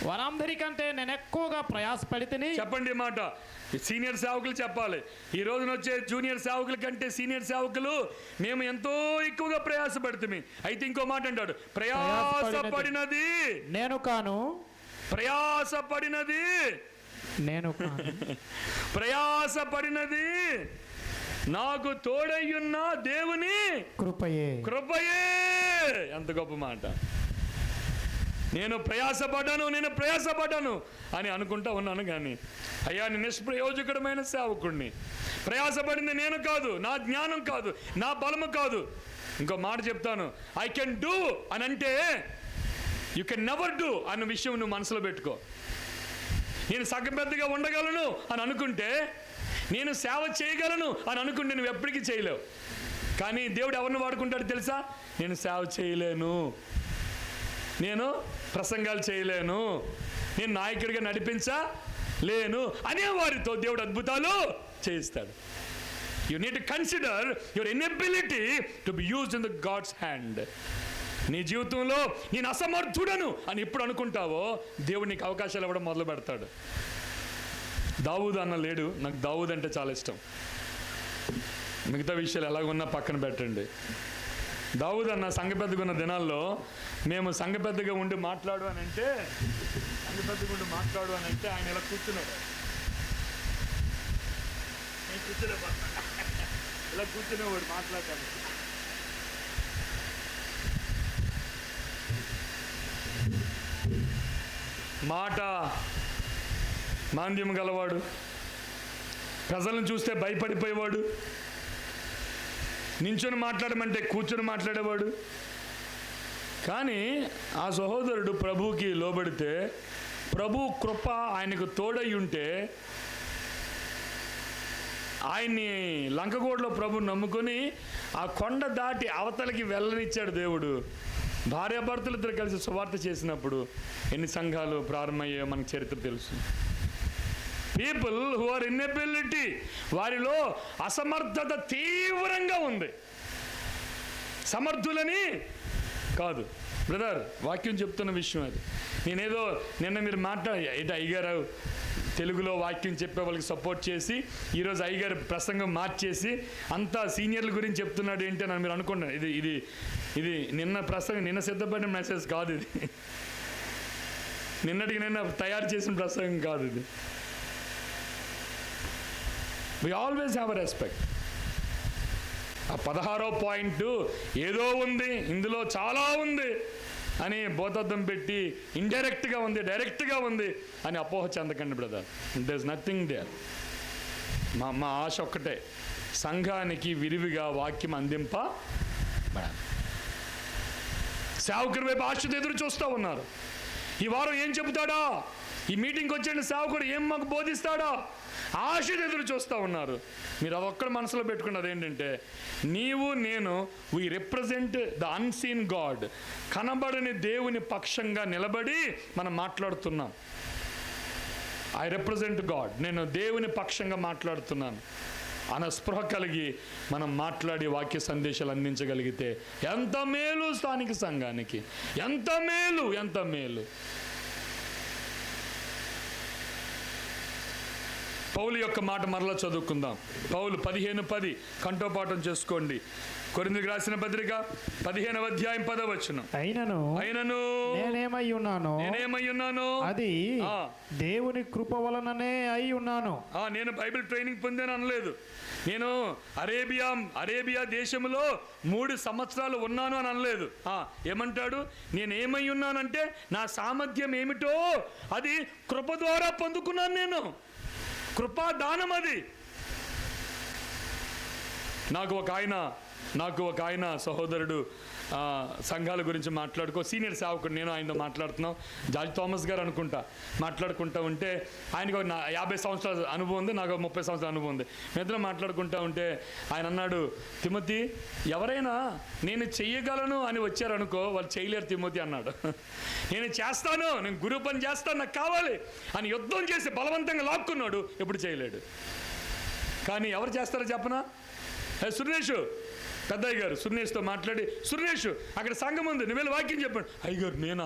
వారందరికంటే నేను ఎక్కువగా ప్రయాసపడితిని. చెప్పండి మాట, సీనియర్ సేవకులు చెప్పాలి. ఈ రోజున వచ్చే జూనియర్ సేవకుల కంటే సీనియర్ సేవకులు మేము ఎంతో ఎక్కువగా ప్రయాసపడుతుంది. అయితే ఇంకో మాట అంటాడు, ప్రయాసపడినది నేను కాను, ప్రయాసపడినది నాకు తోడయ్యున్న దేవుని కృపయే. ఎంత గొప్ప మాట. నేను ప్రయాసపడ్డాను అని అనుకుంటా ఉన్నాను, కానీ అయ్యా నేను నిష్ప్రయోజకుడమైన సేవకుడిని. ప్రయాసపడింది నేను కాదు, నా జ్ఞానం కాదు, నా బలము కాదు. ఇంకో మాట చెప్తాను, ఐ కెన్ డూ అని అంటే యు కెన్ నెవర్ డూ అన్న విషయం నువ్వు మనసులో పెట్టుకో. నేను సగపెద్దగా ఉండగలను అని అనుకుంటే, నేను సేవ చేయగలను అని అనుకుంటే నువ్వు ఎప్పటికీ చేయలేవు. కానీ దేవుడు ఎవరిని వాడుకుంటాడు తెలుసా? నేను సేవ చేయలేను, నేను ప్రసంగాలు చేయలేను, నేను నాయకుడిగా నడిపించలేను అనే వారితో దేవుడు అద్భుతాలు చేయిస్తాడు. You need to consider your inability to be used in the God's hand. నీ జీవితంలో నేను అసమర్థుడను అని ఎప్పుడు అనుకుంటావో దేవుడు నీకు అవకాశాలు ఇవ్వడం మొదలు పెడతాడు. దావూదు అన్న లేడు, నాకు దావూదు అంటే చాలా ఇష్టం. మిగతా విషయాలు ఎలాగున్నా పక్కన పెట్టండి. దావూదు అన్న సంఘ పెద్దగా ఉన్న దినాల్లో మేము సంఘ పెద్దగా ఉండి మాట్లాడు అని అంటే ఆయన ఇలా కూర్చున్నాడు, ఇలా కూర్చునేవాడు మాట్లాడతాను. మాట మాంద్యం గలవాడు, ప్రజలను చూస్తే భయపడిపోయేవాడు, నించుని మాట్లాడమంటే కూర్చొని మాట్లాడేవాడు. కానీ ఆ సహోదరుడు ప్రభువుకి లోబడితే, ప్రభు కృప ఆయనకు తోడై ఉంటే, ఆయన్ని లంకగోడలో ప్రభు నమ్ముకొని ఆ కొండ దాటి అవతలకి వెళ్ళనిచ్చాడు దేవుడు. భార్యాభర్తలు ఇద్దరు కలిసి సువార్త చేసినప్పుడు ఎన్ని సంఘాలు ప్రారంభమయ్యాయో మనకు చరిత్ర తెలుసు. పీపుల్ హూ ఆర్ ఇన్ఎబిలిటీ, వారిలో అసమర్థత తీవ్రంగా ఉంది, సమర్థులని కాదు. బ్రదర్, వాక్యం చెప్తున్న విషయం అది. నేనేదో నిన్న మీరు ఇటు అయ్యగారు తెలుగులో వాక్యం చెప్పే వాళ్ళకి సపోర్ట్ చేసి ఈరోజు అయ్యగారు ప్రసంగం మార్చేసి అంతా సీనియర్ల గురించి చెప్తున్నాడు ఏంటి అని మీరు అనుకున్నారు. ఇది నిన్న ప్రసంగం, నిన్న సిద్ధపడిన మెసేజ్ కాదు ఇది. నిన్న తయారు చేసిన ప్రసంగం కాదు ఇది. We always have a respect. ఆ 16వ పాయింట్ ఏదో ఉంది, ఇందులో చాలా ఉంది అని బోధర్థం పెట్టి ఇండైరెక్ట్గా ఉంది, డైరెక్ట్గా ఉంది అని అపోహ చెందకండి brother. There is nothing there. మా ఆశ ఒక్కటే, సంఘానికి విరివిగా వాక్యం అందింపబడాలి. సేవకుడి వైపు ఆశతో ఎదురు చూస్తూ ఉన్నారు. ఈ వారం ఏం చెబుతాడా, ఈ మీటింగ్కి వచ్చే సేవకుడు ఏం మాకు బోధిస్తాడా, ఆశతో ఎదురు చూస్తూ ఉన్నారు. మీరు అదొక్కటి మనసులో పెట్టుకున్నది ఏంటంటే, నీవు నేను we represent the unseen God. కనబడని దేవుని పక్షంగా నిలబడి మనం మాట్లాడుతున్నాం. ఐ రిప్రజెంట్ గాడ్, నేను దేవుని పక్షంగా మాట్లాడుతున్నాను అన్న స్పృహ కలిగి మనం మాట్లాడి వాక్య సందేశాలు అందించగలిగితే ఎంత మేలు స్థానిక సంఘానికి, ఎంత మేలు, ఎంత మేలు. పౌలు యొక్క మాట మరలా చదువుకుందాం. పౌలు 15:10 కంఠోపాఠం చేసుకోండి. కొరింథీయులకు రాసిన పత్రిక 15వ అధ్యాయం 10వ వచనం. అయినను నేనేమై ఉన్నాను అది దేవుని కృప వలననే అయి ఉన్నాను. నేను బైబిల్ ట్రైనింగ్ పొందాను అనలేదు. నేను అరేబియా దేశంలో 3 సంవత్సరాలు ఉన్నాను అని అనలేదు. ఏమంటాడు? నేనేమై ఉన్నానంటే నా సామర్థ్యం ఏమిటో అది కృప ద్వారా పొందుకున్నాను. నేను కృపాదానం అది. నాకు ఒక ఆయన సహోదరుడు సంఘాల గురించి సీనియర్ సేవకుడు, నేను ఆయనతో మాట్లాడుతున్నాం. జార్జ్ థామస్ గారు అనుకుంటా. మాట్లాడుకుంటూ ఉంటే ఆయనకు 50 సంవత్సరాల అనుభవం ఉంది, నాకు 30 సంవత్సరాల అనుభవం ఉంది. మేమిద్దరం మాట్లాడుకుంటూ ఉంటే ఆయన అన్నాడు, తిమోతి, ఎవరైనా నేను చెయ్యగలను అని వచ్చారనుకో, వాళ్ళు చేయలేరు తిమోతి అన్నాడు. నేను చేస్తాను, నేను గురువు పని చేస్తాను, నాకు కావాలి అని యుద్ధం చేసి బలవంతంగా లాక్కున్నాడు. ఎప్పుడు చేయలేడు. కానీ ఎవరు చేస్తారో చెప్పనా? సురేష్ పెద్దయ్య గారు సురేష్తో మాట్లాడి, సురేష్ అక్కడ సంఘం ఉంది, నువ్వు వెళ్ళి వాక్యం చెప్పాడు. అయ్యగారు నేను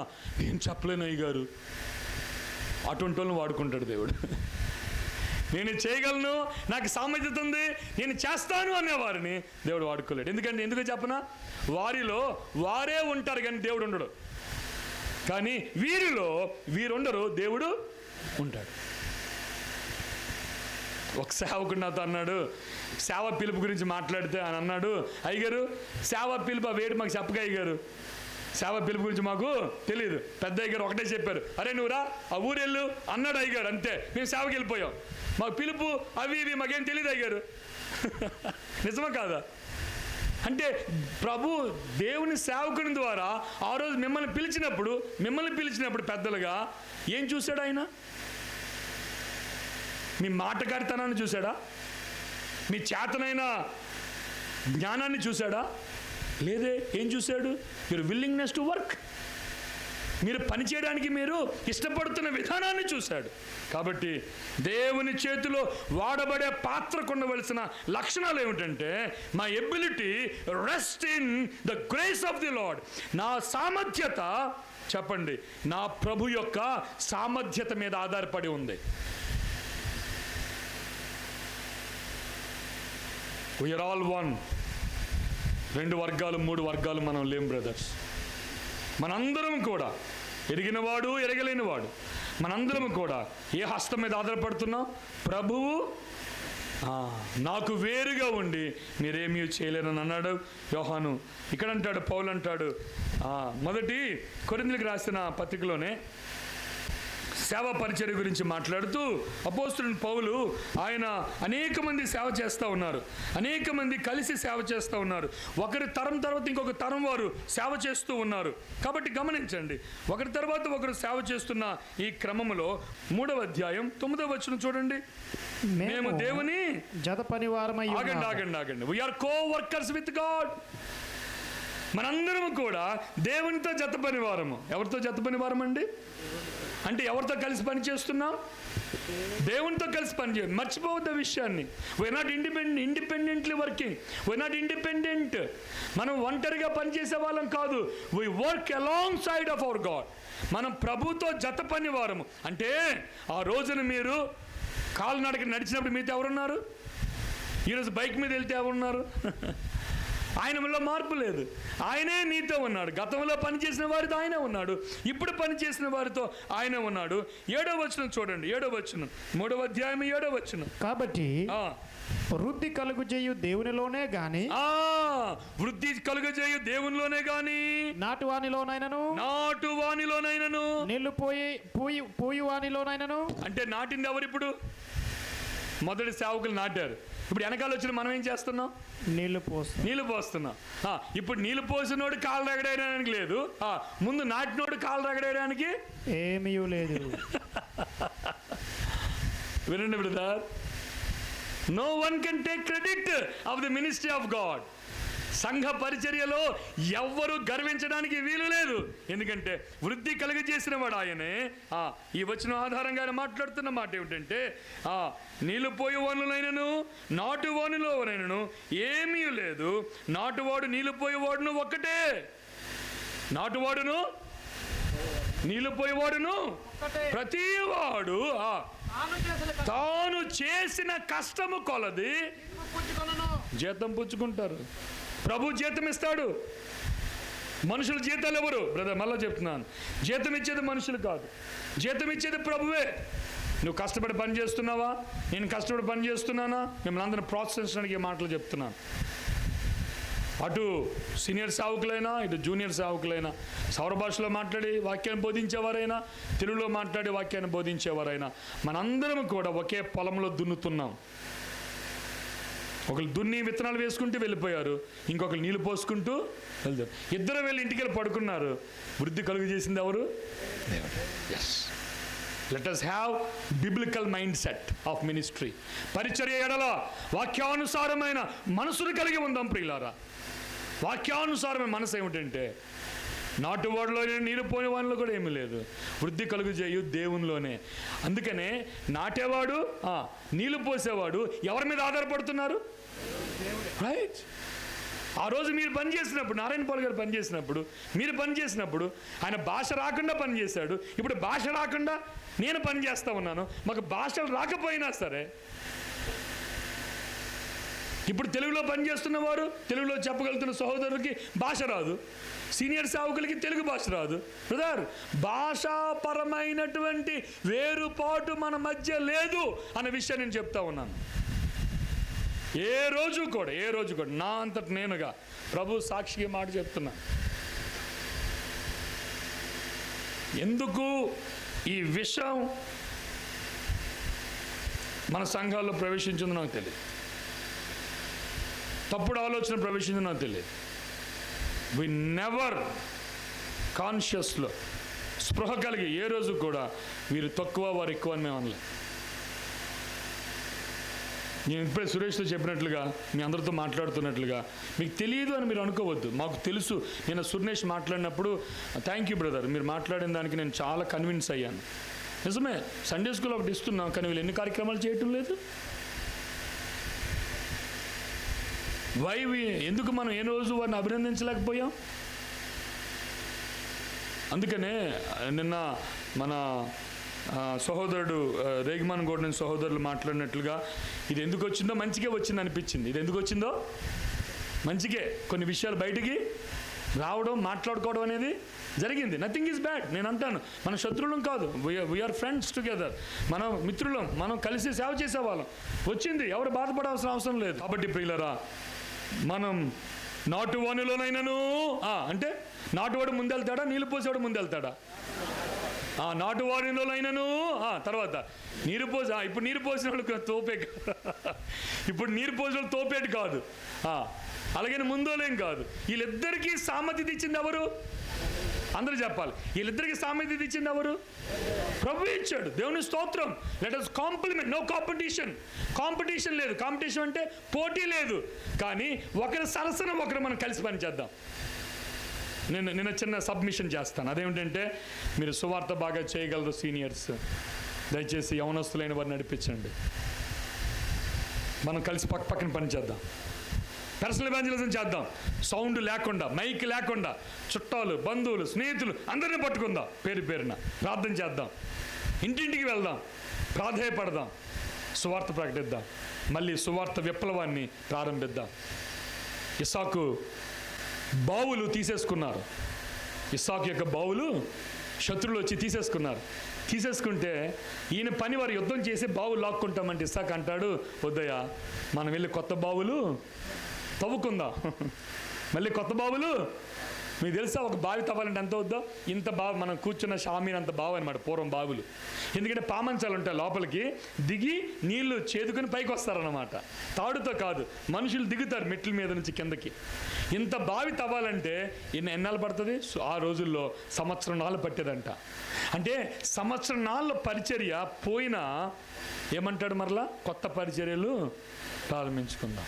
చెప్పలేను అయ్యగారు. అటువంటి వాళ్ళని వాడుకుంటాడు దేవుడు. నేను చేయగలను, నాకు సామర్థ్యత ఉంది, నేను చేస్తాను అనేవారిని దేవుడు వాడుకోలేడు. ఎందుకో చెప్పనా? వారిలో వారే ఉంటారు కానీ దేవుడు ఉండడు. కానీ వీరుండరు, దేవుడు ఉంటాడు. ఒక సేవకుడు నాతో అన్నాడు, సేవ పిలుపు గురించి మాట్లాడితే ఆయన అన్నాడు, అయ్యగారు సేవ పిలుపు వేడి మాకు చెప్పగా అయ్యగారు, సేవ పిలుపు గురించి మాకు తెలియదు. పెద్ద అయ్యగారు ఒకటే చెప్పారు, అరే నువ్వు రా ఆ ఊరెళ్ళు అన్నాడు అయ్యగారు. అంతే, మేము సేవకి వెళ్ళిపోయాం. మాకు పిలుపు అవి ఇవి మాకేం తెలియదు అయ్యగారు. నిజమా కాదా? అంటే ప్రభు దేవుని సేవకుని ద్వారా ఆ రోజు మిమ్మల్ని పిలిచినప్పుడు పెద్దలుగా ఏం చూశాడు ఆయన? మీ మాటకారితనాన్ని చూశాడా? మీ చేతనైన జ్ఞానాన్ని చూశాడా? లేదే. ఏం చూశాడు? మీరు విల్లింగ్నెస్ టు వర్క్, మీరు పనిచేయడానికి మీరు ఇష్టపడుతున్న విధానాన్ని చూశాడు. కాబట్టి దేవుని చేతిలో వాడబడే పాత్రకు ఉండవలసిన లక్షణాలు ఏమిటంటే, my ability rest in the grace of the lord. నా సామర్థ్యత, చెప్పండి, నా ప్రభు యొక్క సామర్థ్యత మీద ఆధారపడి ఉంది. We are all one. 2 వర్గాలు 3 వర్గాలు మనం లేం బ్రదర్స్. మనందరం కూడా, ఎరిగినవాడు ఎరగలేనివాడు, మనందరం కూడా ఏ హస్తం మీద ఆధారపడుతున్నాం? ప్రభువు నాకు వేరుగా ఉండి మీరేమీ చేయలేరని అన్నాడు యోహాను. ఇక్కడ అంటాడు, పౌలు అంటాడు, మొదటి కొరింథీయులకు రాసిన పత్రికలోనే సేవా పరిచర్య గురించి మాట్లాడుతూ అపోస్తలుడైన పౌలు ఆయన అనేక మంది సేవ చేస్తూ ఉన్నారు, అనేక మంది కలిసి సేవ చేస్తూ ఉన్నారు. ఒకరి తరం తర్వాత ఇంకొక తరం వారు సేవ చేస్తూ ఉన్నారు. కాబట్టి గమనించండి, ఒకరి తర్వాత ఒకరు సేవ చేస్తున్న ఈ క్రమంలో 3వ అధ్యాయం 9వ వచనం చూడండి. మేము దేవుని జత పనివారమై ఆగండి. We are coworkers with God. మనందరం కూడా దేవునితో జత పనివారము. ఎవరితో జత పనివారం అండి? అంటే ఎవరితో కలిసి పని చేస్తున్నాం? దేవునితో కలిసి పనిచేయండి. మర్చిపోవద్దు విషయాన్ని. We are not independently working. We are not independent. మనం ఒంటరిగా పనిచేసే వాళ్ళం కాదు. We work alongside of our God. మనం ప్రభుతో జత పనివారము. అంటే ఆ రోజున మీరు కాలినడక నడిచినప్పుడు మీతో ఎవరున్నారు? ఈరోజు బైక్ మీద వెళ్తే ఎవరున్నారు? ఆయనలో మార్పు లేదు. ఆయనే నీతో ఉన్నాడు. గతంలో పనిచేసిన వారితో ఆయనే ఉన్నాడు, ఇప్పుడు పనిచేసిన వారితో ఆయనే ఉన్నాడు. 7వ వచనం చూడండి. 7వ వచనం 3వ అధ్యాయం 7వ వచనం. కాబట్టి వృద్ధి కలుగజేయు దేవునిలోనే గాని నాటువానిలోనైనను నీళ్లు పోయి వానిలోనైనను. అంటే నాటింది ఎవరు? ఇప్పుడు మొదటి సేవకులు నాటారు. ఇప్పుడు వెనకాల వచ్చిన మనం ఏం చేస్తున్నాం? నీళ్లు పోస్తున్నాం. ఇప్పుడు నీళ్లు పోసినోడు కాలు రగడేయడానికి లేదు, ముందు నాటినోడు కాలు రగడేయడానికి ఏమీ లేదు. వినండి brother, no one can take credit of the ministry of God. సంఘ పరిచర్యలో ఎవ్వరూ గర్వించడానికి వీలు లేదు. ఎందుకంటే వృద్ధి కలుగజేసిన వాడు ఆయనే. ఈ వచనం ఆధారంగా ఆయన మాట్లాడుతున్న మాట ఏమిటంటే, నీళ్ళు పోయే వానులైనను నాటు వానులోనైనను ఏమీ లేదు. నాటువాడు నీళ్ళు పోయేవాడును ఒక్కటే. నాటువాడును నీళ్ళు పోయేవాడును ప్రతివాడు తాను చేసిన కష్టము కొలది జీతం పుచ్చుకుంటారు. ప్రభు జీతం ఇస్తాడు. మనుషుల జీతాలు ఎవరు? బ్రదర్ మళ్ళీ చెప్తున్నాను, జీతం ఇచ్చేది మనుషులు కాదు, జీతం ఇచ్చేది ప్రభువే. నువ్వు కష్టపడి పని చేస్తున్నావా? నేను కష్టపడి పని చేస్తున్నానా? మిమ్మల్ని అందరిని ప్రోత్సహించడానికి ఈ మాటలు చెప్తున్నాను. అటు సీనియర్ సేవకులైనా ఇటు జూనియర్ సేవకులైనా, సౌర భాషలో మాట్లాడి వాక్యాన్ని బోధించేవారైనా, తెలుగులో మాట్లాడి వాక్యాన్ని బోధించేవారైనా, మనందరం కూడా ఒకే పొలంలో దున్నుతున్నాం. ఒకరు దున్ని విత్తనాలు వేసుకుంటూ వెళ్ళిపోయారు, ఇంకొకరు నీళ్ళు పోసుకుంటూ వెళ్తారు. ఇద్దరు వెళ్ళి ఇంటికి వెళ్ళి పడుకున్నారు. వృద్ధి కలుగు చేసింది ఎవరు? Yes. Let us have biblical mindset of ministry. పరిచర్య ఎడల వాక్యానుసారమైన మనసును కలిగి ఉందాం ప్రియులారా. వాక్యానుసారమైన మనసు ఏమిటంటే, నాటువాడిలో నీరు పోయిన వాడిలో కూడా ఏమీ లేదు. వృద్ధి కలుగు చేయు దేవునిలోనే. అందుకనే నాటేవాడు నీళ్లు పోసేవాడు ఎవరి మీద ఆధారపడుతున్నారు? రైట్. ఆ రోజు మీరు పని చేసినప్పుడు, నారాయణ పాల్ గారు పని చేసినప్పుడు, మీరు పని చేసినప్పుడు ఆయన భాష రాకుండా పని చేశాడు. ఇప్పుడు భాష రాకుండా నేను పని చేస్తూ ఉన్నాను. మాకు భాషలు రాకపోయినా సరే, ఇప్పుడు తెలుగులో పని చేస్తున్న వారు, తెలుగులో చెప్పగలుగుతున్న సహోదరులకి భాష రాదు, సీనియర్ సేవకులకి తెలుగు భాష రాదు. బ్రదర్, భాషాపరమైనటువంటి వేరుపాటు మన మధ్య లేదు అనే విషయం నేను చెప్తా ఉన్నాను. ఏ రోజు కూడా నా అంతటి నేనుగా ప్రభు సాక్షిగా మాట చెప్తున్నా. ఎందుకు ఈ విషయం మన సంఘాల్లో ప్రవేశించిందో నాకు తెలియదు, తప్పుడు ఆలోచన ప్రవేశించిందో నాకు తెలియదు. వి నెవర్ కాన్షియస్లో స్పృహ కలిగి ఏ రోజు కూడా వీరు తక్కువ వారు ఎక్కువ అని మేము అనలేదు. నేను ఇప్పుడే సురేష్తో చెప్పినట్లుగా, మీ అందరితో మాట్లాడుతున్నట్లుగా, మీకు తెలియదు అని మీరు అనుకోవద్దు, మాకు తెలుసు. నేను సురేష్ మాట్లాడినప్పుడు థ్యాంక్ యూ బ్రదర్, మీరు మాట్లాడిన దానికి నేను చాలా కన్విన్స్ అయ్యాను. నిజమే, సండే స్కూల్ ఒకటి ఇస్తున్నాం, కానీ వీళ్ళు ఎన్ని కార్యక్రమాలు చేయటం లేదు. ఎందుకు మనం ఏ రోజు వారిని అభినందించలేకపోయాం? అందుకనే నిన్న మన సహోదరుడు రేగిమాన్ గౌడ్ సహోదరులు మాట్లాడినట్లుగా, ఇది ఎందుకు వచ్చిందో మంచిగా వచ్చింది అనిపించింది. ఇది ఎందుకు వచ్చిందో మంచిగే కొన్ని విషయాలు బయటికి రావడం, మాట్లాడుకోవడం అనేది జరిగింది. Nothing is bad. నేను అంటాను, మన శత్రువులం కాదు, వీఆర్ ఫ్రెండ్స్ టుగెదర్. మనం మిత్రులం, మనం కలిసి సేవ చేసేవాళ్ళం. వచ్చింది, ఎవరు బాధపడాల్సిన అవసరం లేదు. కాబట్టి ప్రియులరా, మనం నాటువానిలోనైనాను అంటే నాటువాడు ముందెళ్తాడా, నీళ్ళు పోసేవాడు ముందెళ్తాడా? నాటువాడిలోనైనాను తర్వాత నీరు పోసి, ఇప్పుడు నీరు పోసిన వాళ్ళు తోపే, ఇప్పుడు నీరు పోసిన వాళ్ళు తోపేటి కాదు, అలాగని ముందోలేం కాదు. వీళ్ళిద్దరికీ సామర్థ్యత ఇచ్చింది ఎవరు? అందరూ చెప్పాలి. వీళ్ళిద్దరికీ సామర్థ్యత ఇచ్చింది ఎవరు? ప్రభు ఇచ్చాడు. దేవుని స్తోత్రం. Let us compliment. No competition. Competition లేదు. కాంపిటీషన్ అంటే పోటీ లేదు. కానీ ఒకరి సరసన ఒకరు మనం కలిసి పనిచేద్దాం. నేను చిన్న సబ్మిషన్ చేస్తాను. అదేమిటంటే, మీరు సువార్త బాగా చేయగలరు సీనియర్స్, దయచేసి యవనస్తులైన వారిని నడిపించండి. మనం కలిసి పక్కన పనిచేద్దాం. పర్సనల్ ఎవాంజలిజం చేద్దాం. సౌండ్ లేకుండా, మైక్ లేకుండా, చుట్టాలు, బంధువులు, స్నేహితులు అందరినీ పట్టుకుందాం. పేరు పేరున ప్రార్థన చేద్దాం. ఇంటింటికి వెళ్దాం, ప్రాధేయపడదాం, సువార్త ప్రకటిద్దాం. మళ్ళీ సువార్త విప్లవాన్ని ప్రారంభిద్దాం. ఇస్సాకు బావులు తీసేసుకున్నారు. ఇస్సాకు యొక్క బావులు శత్రువులు వచ్చి తీసేసుకుంటే ఈయన పని వారు యుద్ధం చేసి బావులు లాక్కుంటామంటే ఇస్సాకు అంటాడు, వద్దయ్యా, మనం వెళ్ళి కొత్త బావులు తవ్వుకుందాం. మళ్ళీ కొత్త బావులు, మీకు తెలుసా ఒక బావి తవ్వాలంటే ఎంత వద్దో? ఇంత బావి, మనం కూర్చున్న షామీన్ అంత బావి అనమాట పూర్వం బావులు. ఎందుకంటే పామంచాలు ఉంటాయి, లోపలికి దిగి నీళ్లు చేదుకొని పైకి వస్తారన్నమాట. తాడుతో కాదు, మనుషులు దిగుతారు మెట్ల మీద నుంచి కిందకి. ఇంత బావి తవ్వాలంటే ఎన్నాళ్ళు పడుతుంది? ఆ రోజుల్లో సంవత్సరం నాళ్ళు పట్టేదంట. అంటే సంవత్సరం నాళ్ళ పరిచర్య పోయినా ఏమంటాడు, మరలా కొత్త పరిచర్యలు ప్రారంభించుకుందాం,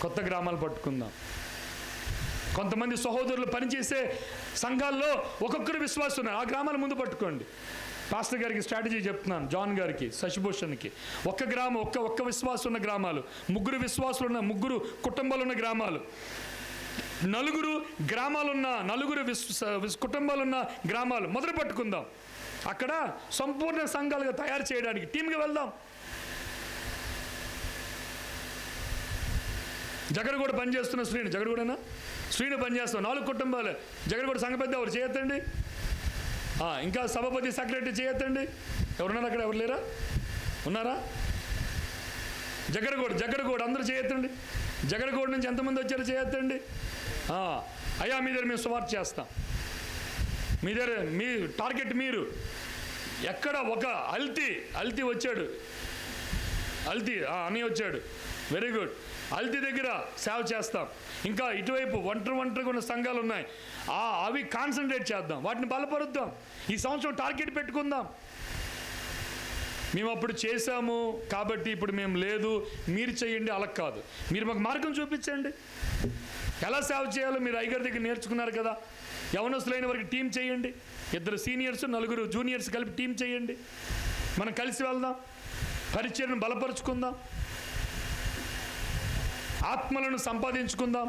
కొత్త గ్రామాలు పట్టుకుందాం. కొంతమంది సహోదరులు పనిచేసే సంఘాల్లో ఒక్కొక్కరు విశ్వాసం ఉన్నారు. ఆ గ్రామాల ముందు పట్టుకోండి. పాస్టర్ గారికి స్ట్రాటజీ చెప్తున్నాను, జాన్ గారికి, శశిభూషణ్కి. ఒక్క గ్రామం, ఒక్క విశ్వాసం ఉన్న గ్రామాలు, 3 విశ్వాసులు ఉన్న 3 కుటుంబాలు ఉన్న గ్రామాలు, 4 గ్రామాలున్న 4 కుటుంబాలున్న గ్రామాలు మొదలు పట్టుకుందాం. అక్కడ సంపూర్ణ సంఘాలుగా తయారు చేయడానికి టీంగా వెళ్దాం. జగడగూడ పనిచేస్తున్న జగడగూడనా శ్రీని పనిచేస్తాం. 4 కుటుంబాలు. జగడగూడ సంఘ పెద్ద ఎవరు చేయొద్దండి. ఇంకా సభాపతి, సెక్రటరీ చేయొద్దండి. ఎవరున్నారు అక్కడ? ఎవరు లేరా? ఉన్నారా? జగడగూడ అందరూ చేయొద్దండి. జగడగూడ నుంచి ఎంతమంది వచ్చారో చేయొద్దండి. అయ్యా మీ దగ్గర మేము సువార్త చేస్తాం. మీ దగ్గర మీ టార్గెట్ మీరు. ఎక్కడ ఒక అల్తి వచ్చాడు, అన్నయ్య వచ్చాడు, వెరీ గుడ్. అల్తి దగ్గర సేవ చేస్తాం. ఇంకా ఇటువైపు ఒంటరిగా ఉన్న సంఘాలు ఉన్నాయి, అవి కాన్సన్ట్రేట్ చేద్దాం, వాటిని బలపరుద్దాం. ఈ సంవత్సరం టార్గెట్ పెట్టుకుందాం. మేము అప్పుడు చేశాము కాబట్టి ఇప్పుడు మేము లేదు, మీరు చేయండి, అలా కాదు. మీరు మాకు మార్గం చూపించండి, ఎలా సేవ చేయాలో మీరు అయ్యగారి దగ్గర నేర్చుకున్నారు కదా. యవనస్తులైన వరకు టీం చేయండి. 2 సీనియర్స్ 4 జూనియర్స్ కలిపి టీం చేయండి. మనం కలిసి వెళ్దాం, పరిచర్ను బలపరుచుకుందాం, ఆత్మలను సంపాదించుకుందాం.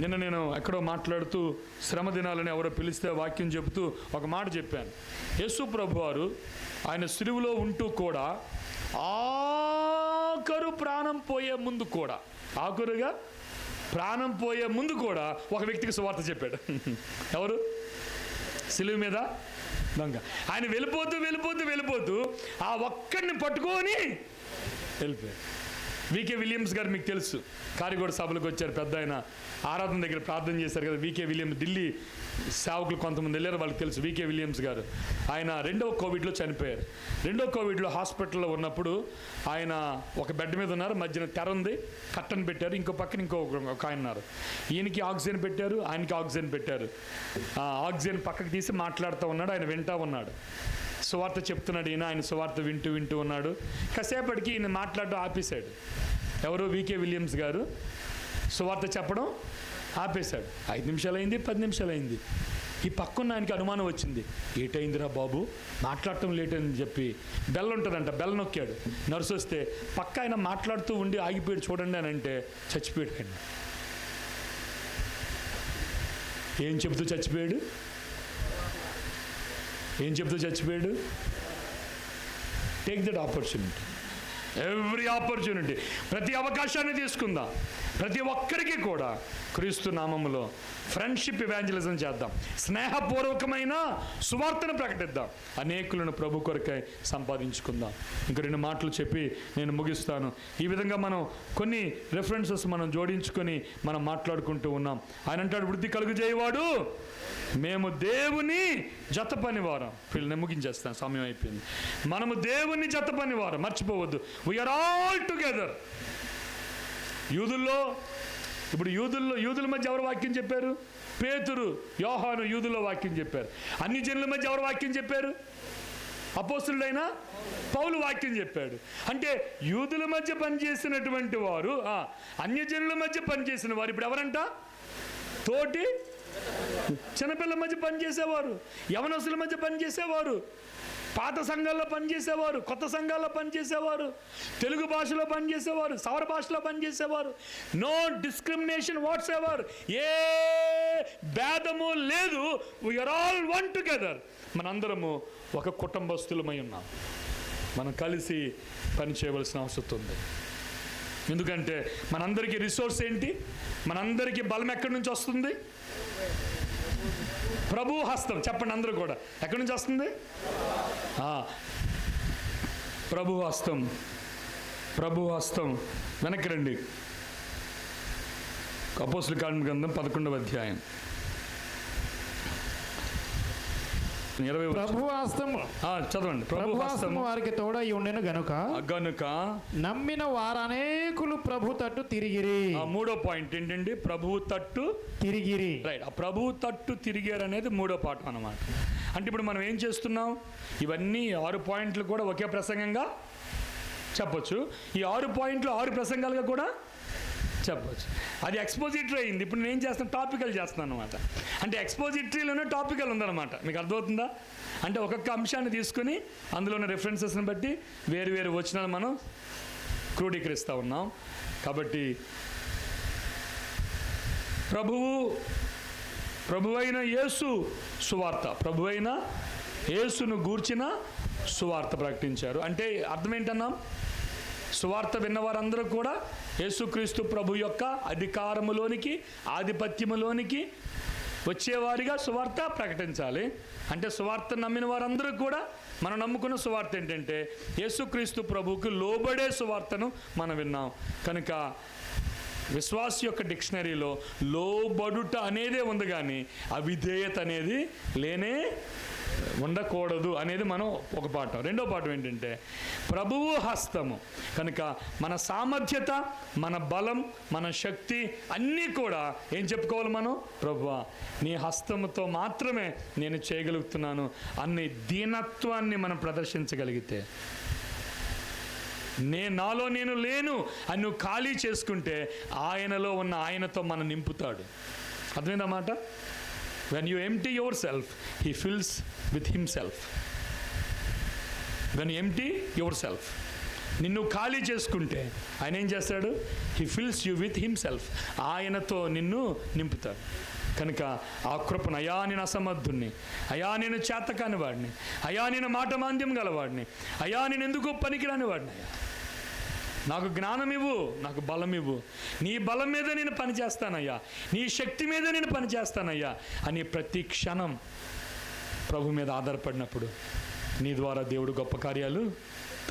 నిన్న నేను ఎక్కడో మాట్లాడుతూ శ్రమ దినాలని ఎవరో పిలిస్తే వాక్యం చెబుతూ ఒక మాట చెప్పాను. యేసు ప్రభువారు ఆయన సిలువలో ఉంటూ కూడా ఆఖరుగా ప్రాణం పోయే ముందు కూడా ఒక వ్యక్తికి సువార్త చెప్పాడు. ఎవరు? సిలువ మీద దొంగ. ఆయన వెళ్ళిపోతూ ఆ ఒక్కడిని పట్టుకొని వెళ్ళిపోయాడు. వికే విలియమ్స్ గారు మీకు తెలుసు, కారిగూడ సభలకు వచ్చారు. పెద్ద ఆయన ఆరాధన దగ్గర ప్రార్థన చేశారు కదా. వికే విలియమ్స్, ఢిల్లీ సేవకులు కొంతమంది వెళ్ళారు, వాళ్ళకి తెలుసు. వికే విలియమ్స్ గారు ఆయన 2వ కోవిడ్లో చనిపోయారు. 2వ కోవిడ్లో హాస్పిటల్లో ఉన్నప్పుడు ఆయన ఒక బెడ్ మీద ఉన్నారు, మధ్యన తెర ఉంది, కట్టను పెట్టారు, ఇంకో పక్కన ఒక ఆయన ఉన్నారు. ఈయనకి ఆక్సిజన్ పెట్టారు, ఆయనకి ఆక్సిజన్ పెట్టారు. ఆక్సిజన్ పక్కకు తీసి మాట్లాడుతూ ఉన్నాడు, ఆయన వింటూ ఉన్నాడు. సువార్త చెప్తున్నాడు ఈయన, ఆయన సువార్త వింటూ ఉన్నాడు. కాసేపటికి ఈయన మాట్లాడడం ఆపేశాడు. ఎవరు? వికే విలియమ్స్ గారు సువార్త చెప్పడం ఆపేశాడు. 5 నిమిషాలు అయింది, 10 నిమిషాలు అయింది. ఈ పక్కన్న ఆయనకి అనుమానం వచ్చింది, ఏటైందిరా బాబు, మాట్లాడటం లేట్ అని చెప్పి బెల్ ఉంటుందంట, బెల్ నొక్కాడు. నర్సు వస్తే పక్క ఆయన మాట్లాడుతూ ఉండి ఆగిపోయాడు, చూడండి అని అంటే చచ్చిపోయాడు. ఆయన ఏం చెబుతూ చచ్చిపోయాడు? Take that opportunity, every opportunity. ప్రతి అవకాశాన్ని తీసుకుందాం. ప్రతి ఒక్కరికి కూడా క్రీస్తు నామములో ఫ్రెండ్షిప్ ఇవాంజలిజం చేద్దాం, స్నేహపూర్వకమైన సువార్తను ప్రకటిద్దాం, అనేకులను ప్రభు కొరకై సంపాదించుకుందాం. ఇంక 2 మాటలు చెప్పి నేను ముగిస్తాను. ఈ విధంగా మనం కొన్ని రెఫరెన్సెస్ మనం జోడించుకొని మనం మాట్లాడుకుంటూ ఉన్నాం. ఆయన అంటాడు, వృద్ధి కలుగజేయవాడు మేము దేవుని జత పనివారం. నేను ముగించేస్తాను, సమయం అయిపోయింది. మనము దేవుని జత పనివారం, మర్చిపోవద్దు. We are all together. యూదుల మధ్య ఎవరు వాక్యం చెప్పారు? పేతురు, యోహాను యూదుల్లో వాక్యం చెప్పారు. అన్ని జనుల మధ్య ఎవరు వాక్యం చెప్పారు? అపోస్తలుడైన పౌలు వాక్యం చెప్పాడు. అంటే యూదుల మధ్య పనిచేసినటువంటి వారు, అన్యజనుల మధ్య పనిచేసిన వారు ఇప్పుడు ఎవరంట? తోటి చిన్నపిల్లల మధ్య పనిచేసేవారు, యవనస్తుల మధ్య పనిచేసేవారు, పాత సంఘాల్లో పనిచేసేవారు, కొత్త సంఘాల్లో పనిచేసేవారు, తెలుగు భాషలో పనిచేసేవారు, సౌర భాషలో పనిచేసేవారు. No discrimination whatsoever. ఏ భేదము లేదు. We are all one together. మనందరము ఒక కుటుంబస్తులమై ఉన్నాం. మనం కలిసి పని చేయవలసిన అవసరం ఉంది. ఎందుకంటే మనందరికీ రిసోర్స్ ఏంటి? మనందరికీ బలం ఎక్కడి నుంచి వస్తుంది? ప్రభు హస్తం. చెప్పండి అందరూ కూడా, ఎక్కడి నుంచి వస్తుంది? ప్రభు హస్తం. వెనక్కి రండి. అపోస్తలుల కార్యముల గ్రంథం 11వ అధ్యాయం 20. ప్రభు హస్తము చదవండి. ప్రభు హస్తము వారికి తోడై ఉండెను గనుక నమ్మిన వారనేకులు ప్రభు తట్టు తిరిగిరి. 3వ పాయింట్ ఏంటండి? ప్రభు తట్టు తిరిగిరి. రైట్. ఆ ప్రభు తట్టు తిరిగారు అనేది 3వ పాఠం అన్నమాట. అంటే ఇప్పుడు మనం ఏం చేస్తున్నాం? ఇవన్నీ 6 పాయింట్లు కూడా ఒకే ప్రసంగంగా చెప్పొచ్చు. ఈ 6 పాయింట్లు 6 ప్రసంగాలుగా కూడా చెప్పచ్చు. అది ఎక్స్పోజిటరీ అయింది. ఇప్పుడు నేను చేస్తాను, టాపికల్ చేస్తున్నాను అనమాట. అంటే ఎక్స్పోజిటరీలోనే టాపికల్ ఉందన్నమాట. మీకు అర్థమవుతుందా? అంటే ఒక్కొక్క అంశాన్ని తీసుకుని అందులో ఉన్న రెఫరెన్సెస్ని బట్టి వేరు వేరు వచనాలు మనం క్రోడీకరిస్తూ ఉన్నాం. కాబట్టి ప్రభువైన యేసు సువార్త, ప్రభువైన యేసును గూర్చిన సువార్త ప్రకటించారు. అంటే అర్థం ఏంటన్నాం? సువార్త విన్నవారందరూ కూడా యేసుక్రీస్తు ప్రభు యొక్క అధికారములోనికి, ఆధిపత్యములోనికి వచ్చేవారిగా సువార్త ప్రకటించాలి. అంటే సువార్త నమ్మిన వారందరూ కూడా, మనం నమ్ముకున్న సువార్త ఏంటంటే యేసుక్రీస్తు ప్రభువుకి లోబడే సువార్తను మనం విన్నాం. కనుక విశ్వాస యొక్క డిక్షనరీలో లోబడుట అనేదే ఉంది, కానీ అవిధేయత అనేది లేనే ఉండకూడదు అనేది మనం ఒక పాఠం. రెండో పాఠం ఏంటంటే ప్రభువు హస్తము. కనుక మన సామర్థ్యత, మన బలం, మన శక్తి అన్నీ కూడా ఏం చెప్పుకోవాలి మనం? ప్రభువా, నీ హస్తముతో మాత్రమే నేను చేయగలుగుతున్నాను అన్ని దీనత్వాన్ని మనం ప్రదర్శించగలిగితే, నాలో నేను లేను అని నువ్వు ఖాళీ చేసుకుంటే ఆయనలో ఉన్న ఆయనతో మనం నింపుతాడు. అర్థమైందన్నమాట? When you empty yourself, he fills with himself. When you empty yourself, నిన్ను ఖాళీ చేసుకుంటే ఆయన ఏం చేస్తాడు? he fills you with himself. ఆయనతో నిన్ను నింపుతాడు. కనుక ఆ కృపను, అయా నేను అసమర్థుణ్ణి, అయా నేను చేతకాని వాడిని, అయా నేను మాట మాంద్యం గలవాడిని, అయా నేను ఎందుకు పనికిరాని వాడిని, అయ్యా నాకు జ్ఞానం ఇవ్వు, నాకు బలం ఇవ్వు, నీ బలం మీద నేను పనిచేస్తానయ్యా, నీ శక్తి మీద నేను పనిచేస్తానయ్యా అని ప్రతి క్షణం ప్రభు మీద ఆధారపడినప్పుడు నీ ద్వారా దేవుడు గొప్ప కార్యాలు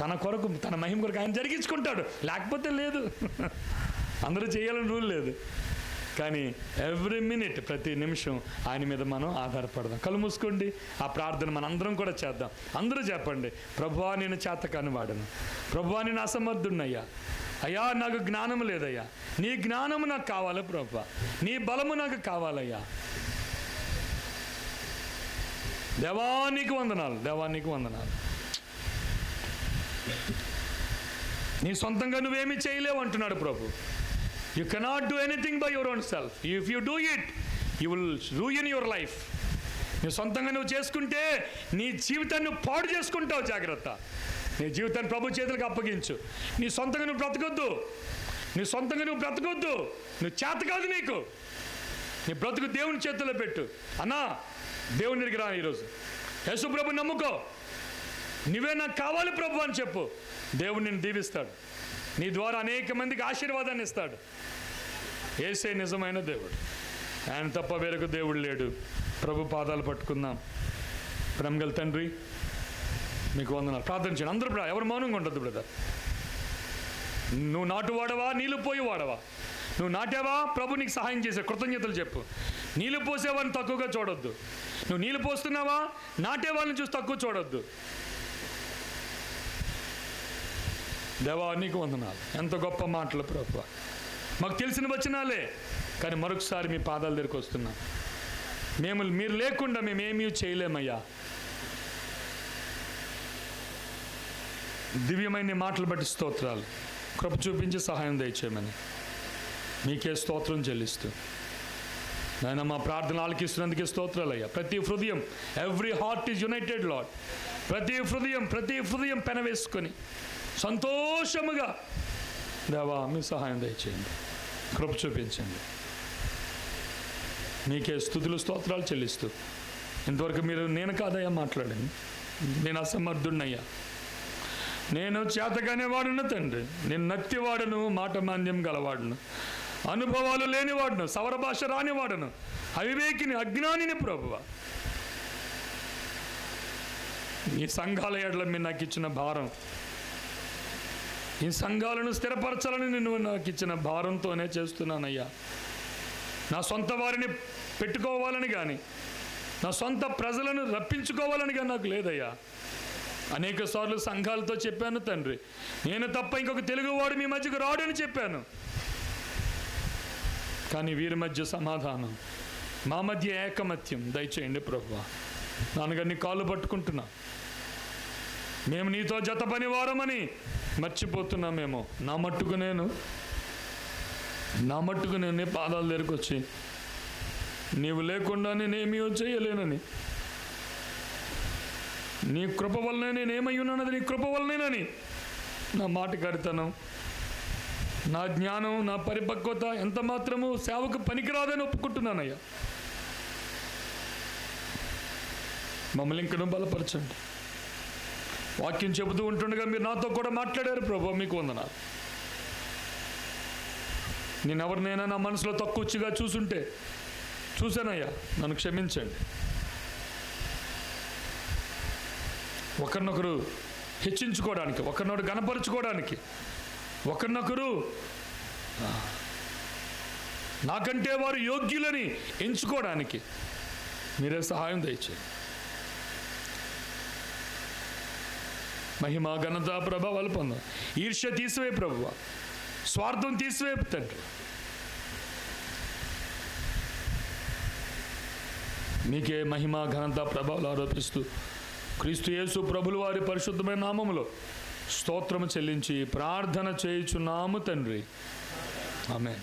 తన కొరకు, తన మహిమ కొరకు ఆయన జరిగించుకుంటాడు. లేకపోతే లేదు. అందరూ చేయాలని రూల్ లేదు. కానీ ఎవ్రీ మినిట్, ప్రతి నిమిషం ఆయన మీద మనం ఆధారపడదాం. కళ్ళు మూసుకోండి. ఆ ప్రార్థన మన అందరం కూడా చేద్దాం. అందరూ చెప్పండి, ప్రభువా నేను చేతకాని వాడను, ప్రభువా నేను అసమర్థున్నయ్యా, అయ్యా నాకు జ్ఞానం లేదయ్యా, నీ జ్ఞానము నాకు కావాలి ప్రభువా, నీ బలము నాకు కావాలయ్యా. దేవానికి వందనాలు, దేవానికి వందనాలు. నీ సొంతంగా నువ్వేమీ చేయలేవు అంటున్నాడు ప్రభు. You cannot do anything by your own self. If you do it, you will ruin your life. నీ సొంతంగా నువ్వు చేసుకుంటే నీ జీవితాన్ని పాడు చేసుకుంటావు. జాగ్రత్త. నీ జీవితాన్ని ప్రభు చేతులకు అప్పగించు. నీ సొంతంగా నువ్వు బ్రతకొద్దు, నీ సొంతంగా నువ్వు బ్రతకొద్దు. నువ్వు చేత కాదు నీకు. నీ బ్రతుకు దేవుని చేతుల్లో పెట్టు. అన్నా, దేవుని దగ్గర రా ఈరోజు. యేసు ప్రభు నమ్ముకో. నువ్వే నాకు కావాలి ప్రభు అని చెప్పు. దేవుడు నిన్ను దీవిస్తాడు. నీ ద్వారా అనేక మందికి ఆశీర్వాదాన్ని ఇస్తాడు. యేసే నిజమైన దేవుడు. ఆయన తప్ప వేరొక దేవుడు లేడు. ప్రభు పాదాలు పట్టుకుందాం. ప్రేమగల తండ్రి, మీకు వందనాలు. ప్రార్థన చేయండి అందరూ. ఎవరు మౌనంగా ఉండద్దు బ్రదర్. నువ్వు నాటు వాడవా, నీళ్ళు పోయి వాడవా? నువ్వు నాటావా, ప్రభు నీకు సహాయం చేసే కృతజ్ఞతలు చెప్పు. నీళ్ళు పోసేవాడిని తక్కువగా చూడొద్దు. నువ్వు నీళ్ళు పోస్తున్నావా, నాటే వాళ్ళని చూసి తక్కువ చూడొద్దు. దేవా నీకు వందనాలు. ఎంత గొప్ప మాటలు ప్రభువా. మాకు తెలిసిన వచనాలే, కానీ మరొకసారి మీ పాదాల దగ్గరికి వస్తున్నాం. మీరు లేకుండా మేమేమీ చేయలేమయ్యా. దివ్యమైన మాటలు బట్టి స్తోత్రాలు. కృప చూపించి సహాయం దయచేయమని మీకే స్తోత్రం చెల్లిస్తూ, నాయన మా ప్రార్థన ఆలకిస్తున్నందుకే స్తోత్రాలయ్యా. ప్రతి హృదయం, every heart is United lord. ప్రతి హృదయం పెనవేసుకొని సంతోషముగా దేవా మీ సహాయం దయచేయండి, కృప చూపించండి. మీకే స్తుతులు స్తోత్రాలు చెల్లిస్తూ, ఇంతవరకు మీరు నేను కాదయ్యా మాట్లాడండి, నేను అసమర్థున్నయ్యా, నేను చేతగానే వాడును తండ్రి, నేను నత్తివాడును, మాట మాంద్యం గలవాడును, అనుభవాలు లేనివాడును, సవర భాష రానివాడును, అవివేకిని, అజ్ఞానిని ప్రభువా. ఈ సంఘాల ఏడల మీరు నాకు ఇచ్చిన భారం, ఈ సంఘాలను స్థిరపరచాలని నేను నాకు ఇచ్చిన భారంతోనే చేస్తున్నానయ్యా. నా సొంత వారిని పెట్టుకోవాలని కానీ, నా సొంత ప్రజలను రప్పించుకోవాలని కానీ నాకు లేదయ్యా. అనేక సార్లు సంఘాలతో చెప్పాను తండ్రి, నేను తప్ప ఇంకొక తెలుగువాడు మీ మధ్యకు రాడని చెప్పాను. కానీ వీరి మధ్య సమాధానం, మా మధ్య ఏకమత్యం దయచేయండి ప్రభువా. నాన్నగారిని కాళ్ళు పట్టుకుంటున్నా, మేము నీతో జత పని వారమని మర్చిపోతున్నామేమో. నా మట్టుకు నేను నా మట్టుకు నేను నీ పాదాల దగ్గరకు వచ్చి నీవు లేకుండా నేనేమీ చేయలేనని, నీ కృప వల్లనే నేనేమై ఉన్నానది నీ కృప వల్లనేనని, నా మాటకారితనం, నా జ్ఞానం, నా పరిపక్వత ఎంత మాత్రము సేవకు పనికిరాదని ఒప్పుకుంటున్నానయ్యా. మమ్మల్ని ఇంకనూ బలపరచండి. వాక్యం చెబుతూ ఉంటుండగా మీరు నాతో కూడా మాట్లాడారు ప్రభు, మీకు వందనాలు. నేను ఎవరినైనా నా మనసులో తక్కువగా చూసుంటే చూశానయ్యా, నన్ను క్షమించండి. ఒకరినొకరు హెచ్చించుకోవడానికి, ఒకరినొకరు గణపరుచుకోవడానికి, ఒకరినొకరు నాకంటే వారు యోగ్యులని ఎంచుకోవడానికి మీరే సహాయం దయచేయండి. మహిమ ఘనత ప్రభావాలు పొందాం. ఈర్ష్య తీసివే ప్రభువ, స్వార్థం తీసివే తండ్రి. మీకే మహిమ ఘనత ప్రభావాలు ఆరోపిస్తూ క్రీస్తు యేసు ప్రభుల వారి పరిశుద్ధమైన నామములో స్తోత్రము చెల్లించి ప్రార్థన చేయుచున్నాము తండ్రి. ఆమేన్.